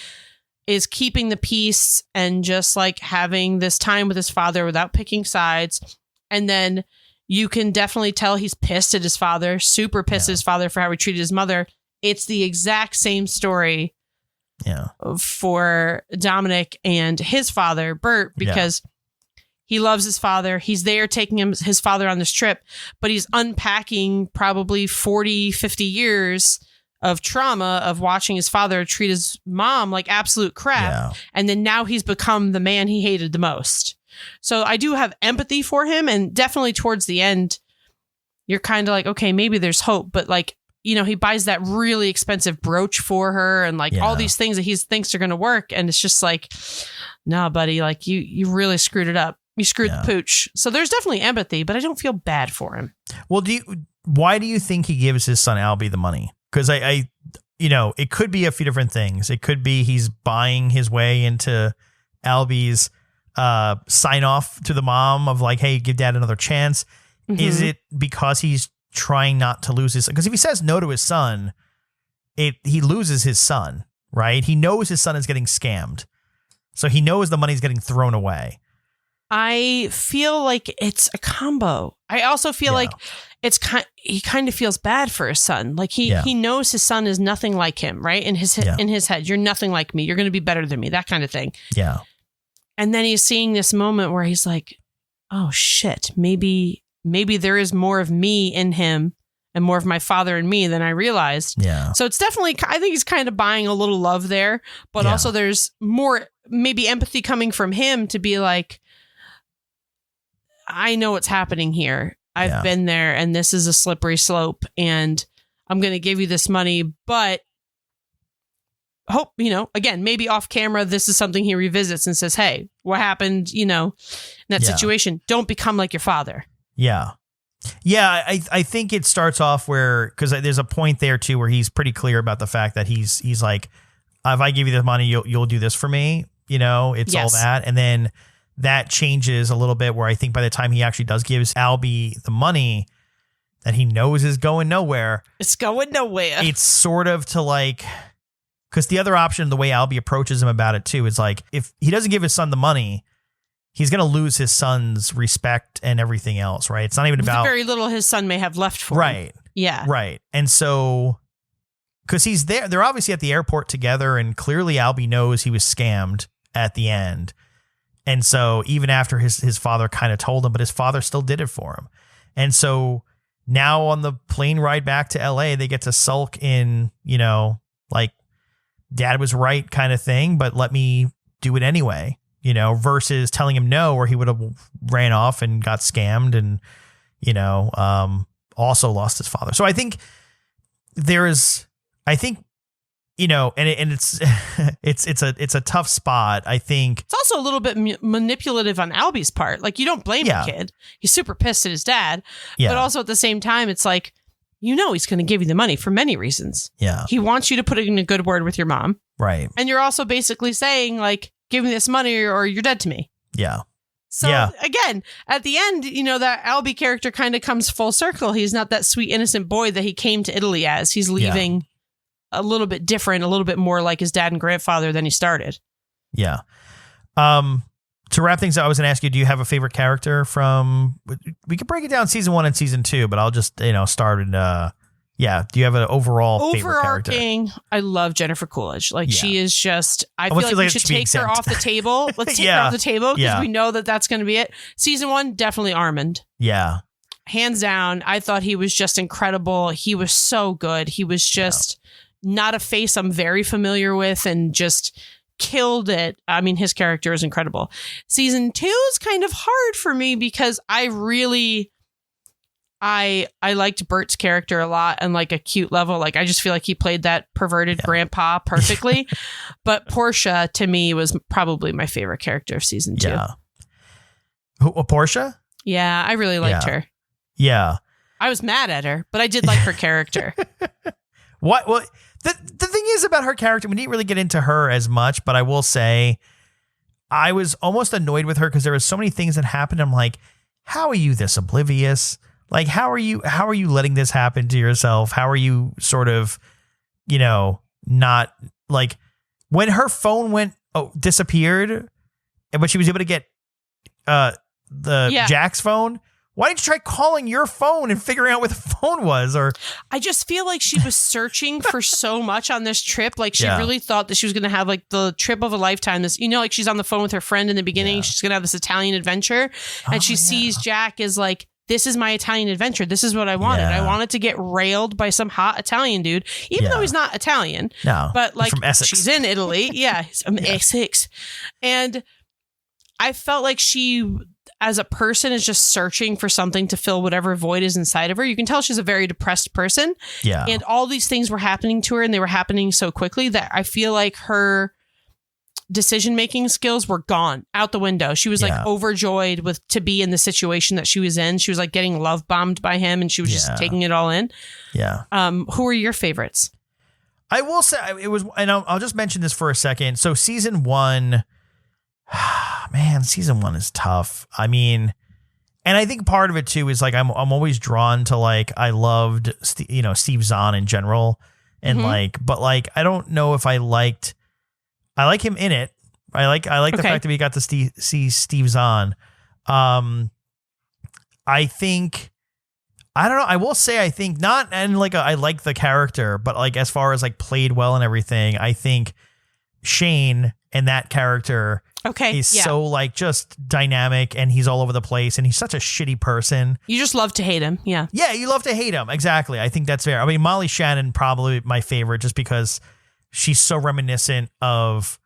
is keeping the peace and just like having this time with his father without picking sides. And then you can definitely tell he's pissed at his father, super pissed at his father for how he treated his mother. It's the exact same story for Dominic and his father, Bert, because he loves his father. He's there taking his father on this trip, but he's unpacking probably 40, 50 years of trauma of watching his father treat his mom like absolute crap. Yeah. And then now he's become the man he hated the most. So I do have empathy for him. And definitely towards the end, you're kind of like, okay, maybe there's hope. But like he buys that really expensive brooch for her and like all these things that he thinks are going to work. And it's just like, nah, buddy, like you really screwed it up. You screwed the pooch. So there's definitely empathy, but I don't feel bad for him. Well, why do you think he gives his son Albie the money? Because I it could be a few different things. It could be he's buying his way into Albie's sign off to the mom of like, hey, give dad another chance. Mm-hmm. Is it because he's trying not to lose his son? Because if he says no to his son, he loses his son, right? He knows his son is getting scammed. So he knows the money's getting thrown away. I feel like it's a combo. I also feel like he kind of feels bad for his son. Like he knows his son is nothing like him, right? In his head, you're nothing like me. You're going to be better than me. That kind of thing. Yeah. And then he's seeing this moment where he's like, oh shit, maybe there is more of me in him and more of my father in me than I realized. Yeah. So it's definitely, I think he's kind of buying a little love there, but also there's more maybe empathy coming from him to be like, I know what's happening here. I've been there and this is a slippery slope and I'm going to give you this money, but hope, again, maybe off camera, this is something he revisits and says, hey, what happened, in that situation? Don't become like your father. Yeah. Yeah. I think it starts off because there's a point there too, where he's pretty clear about the fact that he's like, if I give you the money, you'll do this for me. It's all that. And then that changes a little bit where I think by the time he actually does give Albie the money that he knows is going nowhere. It's going nowhere. It's sort of to like, because the other option, the way Albie approaches him about it too, is like, if he doesn't give his son the money, he's going to lose his son's respect and everything else, right? It's not even about very little his son may have left for him. Right. Yeah. Right. And so, because he's there, they're obviously at the airport together and clearly Albie knows he was scammed at the end. And so even after his father kind of told him, but his father still did it for him. And so now on the plane ride back to LA, they get to sulk in, like dad was right kind of thing, but let me do it anyway, versus telling him no, where he would have ran off and got scammed and, also lost his father. So I think and it's it's a tough spot. I think it's also a little bit manipulative on Albie's part. Like you don't blame the kid. He's super pissed at his dad, but also at the same time, it's like, he's going to give you the money for many reasons. Yeah. He wants you to put in a good word with your mom. Right. And you're also basically saying like, give me this money or you're dead to me. Yeah. So again, at the end, that Albie character kind of comes full circle. He's not that sweet, innocent boy that he came to Italy as. He's leaving a little bit different, a little bit more like his dad and grandfather than he started. Yeah. To wrap things up, I was going to ask you, do you have a favorite character from, we could break it down season 1 and season 2, but I'll just, start and, do you have an overall favorite character? I love Jennifer Coolidge. Like she is just, I feel like we should take her off the table. Let's take her off the table because we know that that's going to be it. Season 1, definitely Armand. Yeah. Hands down. I thought he was just incredible. He was so good. He was just not a face I'm very familiar with and just killed it. I mean, his character is incredible. Season 2 is kind of hard for me because I liked Bert's character a lot and like a cute level. Like I just feel like he played that perverted grandpa perfectly. But Portia to me was probably my favorite character of season 2. Yeah. Portia? Yeah, I really liked her. Yeah. I was mad at her, but I did like her character. What? Well, the thing is about her character, we didn't really get into her as much, but I will say I was almost annoyed with her because there were so many things that happened. I'm like, how are you this oblivious? Like, how are you letting this happen to yourself? How are you sort of, not like when her phone disappeared, but she was able to get Jack's phone. Why didn't you try calling your phone and figuring out what the phone was? Or I just feel like she was searching for so much on this trip. Like she really thought that she was going to have like the trip of a lifetime. This, like she's on the phone with her friend in the beginning. Yeah. She's going to have this Italian adventure. And she sees Jack as like, this is my Italian adventure. This is what I wanted. I wanted to get railed by some hot Italian dude, even though he's not Italian. No, but like from Essex. She's in Italy. Yeah. He's from Essex. And I felt like she, as a person, is just searching for something to fill whatever void is inside of her. You can tell she's a very depressed person. Yeah. And all these things were happening to her, and they were happening so quickly that I feel like her decision-making skills were gone out the window. She was like overjoyed to be in the situation that she was in. She was like getting love bombed by him, and she was just taking it all in. Yeah. Who are your favorites? I will say it was, and I'll just mention this for a second. So season 1, man, season 1 is tough. I mean, and I think part of it too is like I'm always drawn to like I loved Steve Zahn in general, and but I don't know if I like him in it. I like the fact that we got to see Steve Zahn. I think, I don't know. I will say I think not, and I like the character, but like as far as like played well and everything, I think Shane and that character is so like just dynamic, and he's all over the place, and he's such a shitty person. You just love to hate him. Yeah. Yeah, you love to hate him. Exactly. I think that's fair. I mean, Molly Shannon probably my favorite just because she's so reminiscent of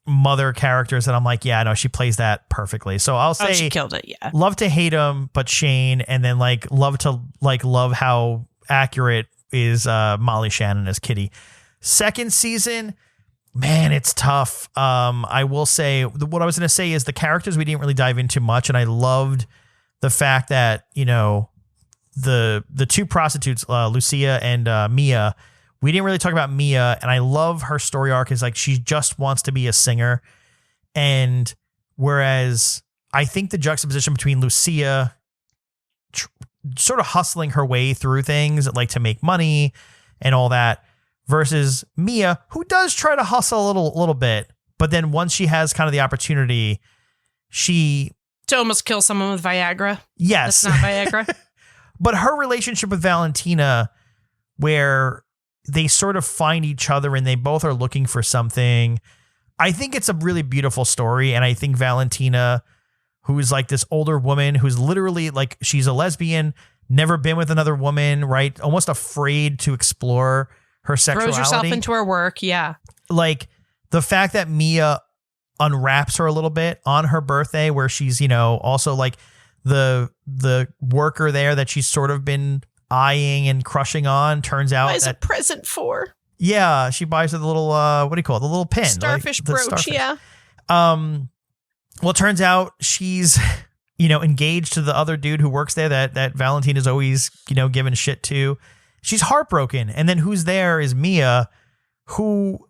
mother characters that I'm like, yeah, no, she plays that perfectly. So I'll say she killed it. Yeah. Love to hate him, but Shane, and then love how accurate is Molly Shannon as Kitty. Second season, man, it's tough. I will say what I was going to say is the characters we didn't really dive into much, and I loved the fact that the two prostitutes, Lucia and Mia. We didn't really talk about Mia, and I love her story arc is like she just wants to be a singer. And whereas I think the juxtaposition between Lucia sort of hustling her way through things like to make money and all that versus Mia, who does try to hustle a little bit, but then once she has kind of the opportunity, to almost kill someone with Viagra. Yes. That's not Viagra. But her relationship with Valentina, where they sort of find each other and they both are looking for something. I think it's a really beautiful story. And I think Valentina, who is like this older woman who's literally like, she's a lesbian, never been with another woman, right? Almost afraid to explore her sexuality. Throws herself into her work. Yeah. Like the fact that Mia unwraps her a little bit on her birthday, where she's, also like the worker there that she's sort of been eyeing and crushing on, turns out buys a present for. Yeah, she buys her the little what do you call it? The little pin. Starfish brooch, starfish. Yeah. Well, it turns out she's engaged to the other dude who works there that Valentina's always, giving shit to. She's heartbroken. And then who's there is Mia, who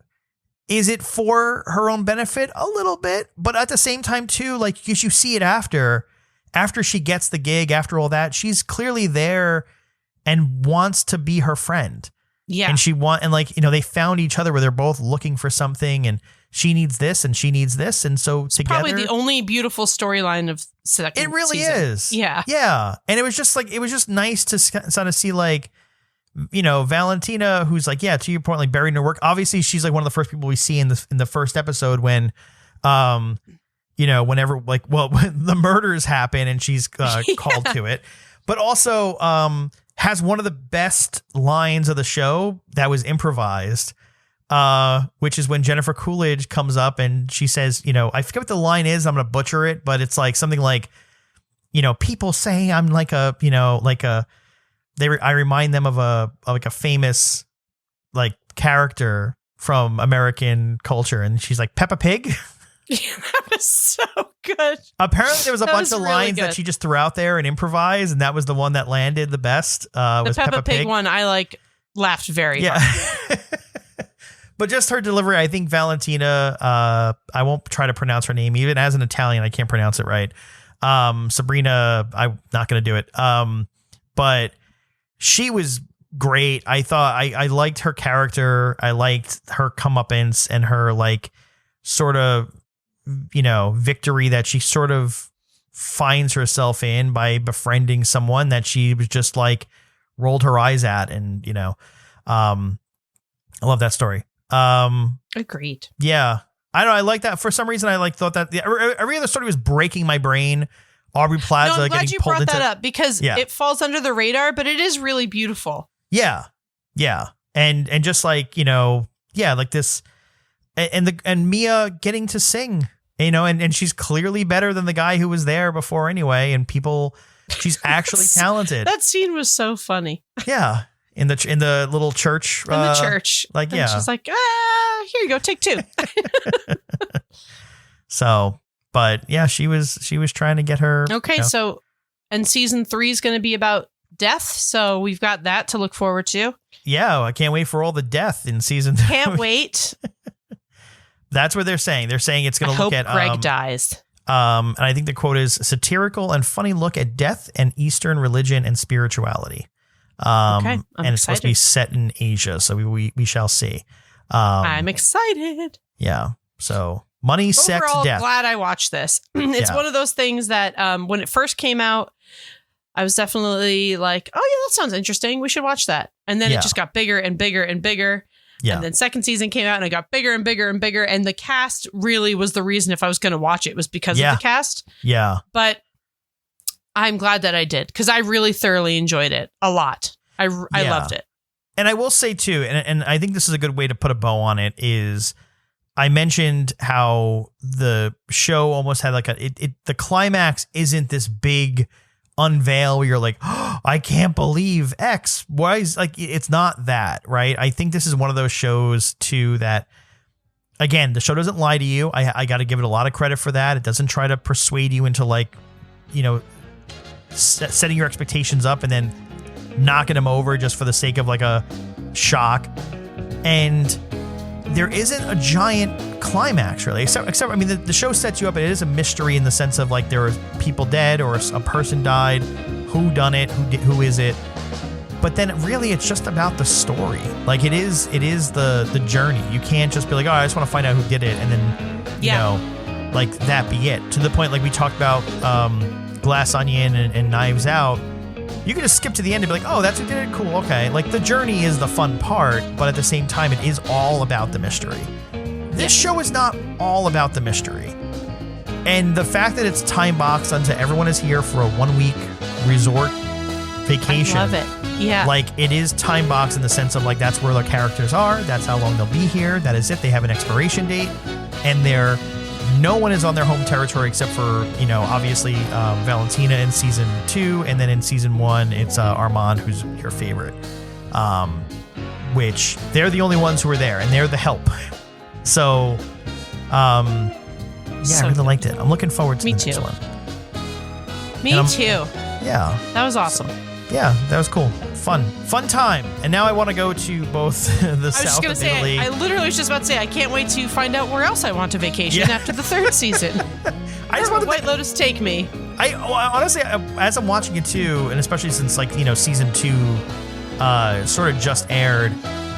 is it for her own benefit? A little bit, but at the same time too, like because you see it after she gets the gig, after all that, she's clearly there and wants to be her friend. Yeah. And they found each other where they're both looking for something, and she needs this and she needs this. And so it's together. Probably the only beautiful storyline of second It really season. is. Yeah. Yeah. And it was just nice to sort of see Valentina, who's like, yeah, to your point, like buried in her work. Obviously she's like one of the first people we see in the first episode when, whenever when the murders happen and she's called to it, but also, has one of the best lines of the show that was improvised, which is when Jennifer Coolidge comes up and she says, I forget what the line is. I'm going to butcher it, but it's like something like, people say I'm like I remind them of a famous like character from American culture. And she's like, Peppa Pig. Yeah, that was so good. Apparently there was a bunch of lines that she just threw out there and improvised, and that was the one that landed the best. The Peppa Pig one, I laughed very hard. But just her delivery, I think Valentina, I won't try to pronounce her name. Even as an Italian, I can't pronounce it right. Sabrina, I'm not going to do it. But she was great. I thought I liked her character. I liked her comeuppance and her sort of, victory that she sort of finds herself in by befriending someone that she was just rolled her eyes at. And, I love that story. Agreed. Yeah. I don't know. I like that. For some reason, I thought that every other story was breaking my brain. Aubrey Plaza. No, I'm glad you brought that up because it falls under the radar, but it is really beautiful. Yeah. Yeah. And just this, and Mia getting to sing You know, and she's clearly better than the guy who was there before anyway. And she's actually talented. That scene was so funny. Yeah. In the little church. In the church. Like, and yeah. she's like, here you go, take 2. So, but yeah, she was trying to get her. Okay. So, and season 3 is going to be about death. So we've got that to look forward to. Yeah. I can't wait for all the death in season 3. Can't wait. That's what they're saying. They're saying it's going to look at Greg dies. And I think the quote is satirical and funny look at death and Eastern religion and spirituality. Okay, I'm and it's excited. supposed to be set in Asia, so we shall see. I'm excited. Yeah. So money, sex, overall, death. Glad I watched this. It's one of those things that when it first came out, I was definitely like, oh yeah, that sounds interesting. We should watch that. And then it just got bigger and bigger and bigger. Yeah. And then second season came out and it got bigger and bigger and bigger. And the cast really was the reason if I was going to watch it was because of the cast. Yeah. But I'm glad that I did because I really thoroughly enjoyed it a lot. I loved it. And I will say too, and I think this is a good way to put a bow on it, is I mentioned how the show almost had like the climax isn't this big unveil where you're like, oh, I can't believe X. Why is like, it's not that, right? I think this is one of those shows too that, again, the show doesn't lie to you. I got to give it a lot of credit for that. It doesn't try to persuade you into like, you know, setting your expectations up and then knocking them over just for the sake of like a shock. And there isn't a giant climax really, except I mean, the show sets you up. It is a mystery in the sense of like there are people dead or a person died. Who done it? Who is it? But then really it's just about the story. Like it is the journey. You can't just be like, oh, I just want to find out who did it. And then, you know, like that be it. To the point, like we talked about Glass Onion and Knives Out. You can just skip to the end and be like, oh, that's who did it? Cool, okay. Like, the journey is the fun part, but at the same time, it is all about the mystery. This show is not all about the mystery. And the fact that it's time boxed onto everyone is here for a 1-week resort vacation. I love it. Yeah. Like, it is time boxed in the sense of, like, that's where the characters are. That's how long they'll be here. That is it. They have an expiration date. And no one is on their home territory except for, you know, obviously Valentina in season 2. And then in season 1, it's Armand, who's your favorite. Which they're the only ones who are there and they're the help. So, I really liked it. I'm looking forward to the next one. Me too. Yeah. That was awesome. Yeah, that was cool. Fun time. And now I want to go to both the south of Italy. I literally was just about to say, I can't wait to find out where else I want to vacation after the 3rd season. I just want White Lotus take me. I honestly, as I'm watching it too, and especially since like, you know, season 2 sort of just aired,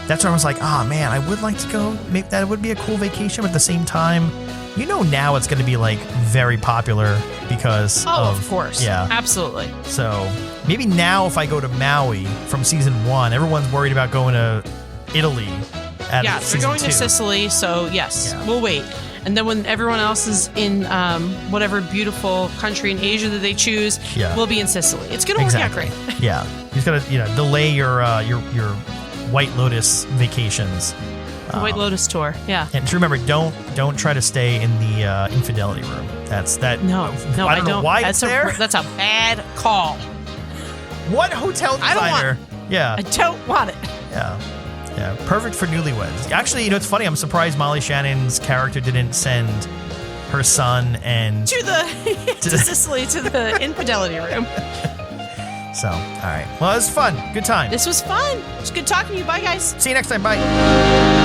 that's when I was like, oh man, I would like to go. That would be a cool vacation, but at the same time, you know, now it's going to be like very popular because of course. Yeah. Absolutely. So maybe now if I go to Maui from season 1, everyone's worried about going to Italy. They're going to Sicily. So yes, we'll wait. And then when everyone else is in whatever beautiful country in Asia that they choose, we'll be in Sicily. It's going to work out great. Yeah. You just got to, delay your White Lotus vacations. White Lotus tour, yeah. And remember, don't try to stay in the infidelity room. No, I don't know why it's there. That's a bad call. What hotel designer? I don't want it. Yeah, perfect for newlyweds. Actually, you know, it's funny. I'm surprised Molly Shannon's character didn't send her son and to Sicily to the infidelity room. So, all right. Well, it was fun. Good time. This was fun. It's good talking to you. Bye, guys. See you next time. Bye.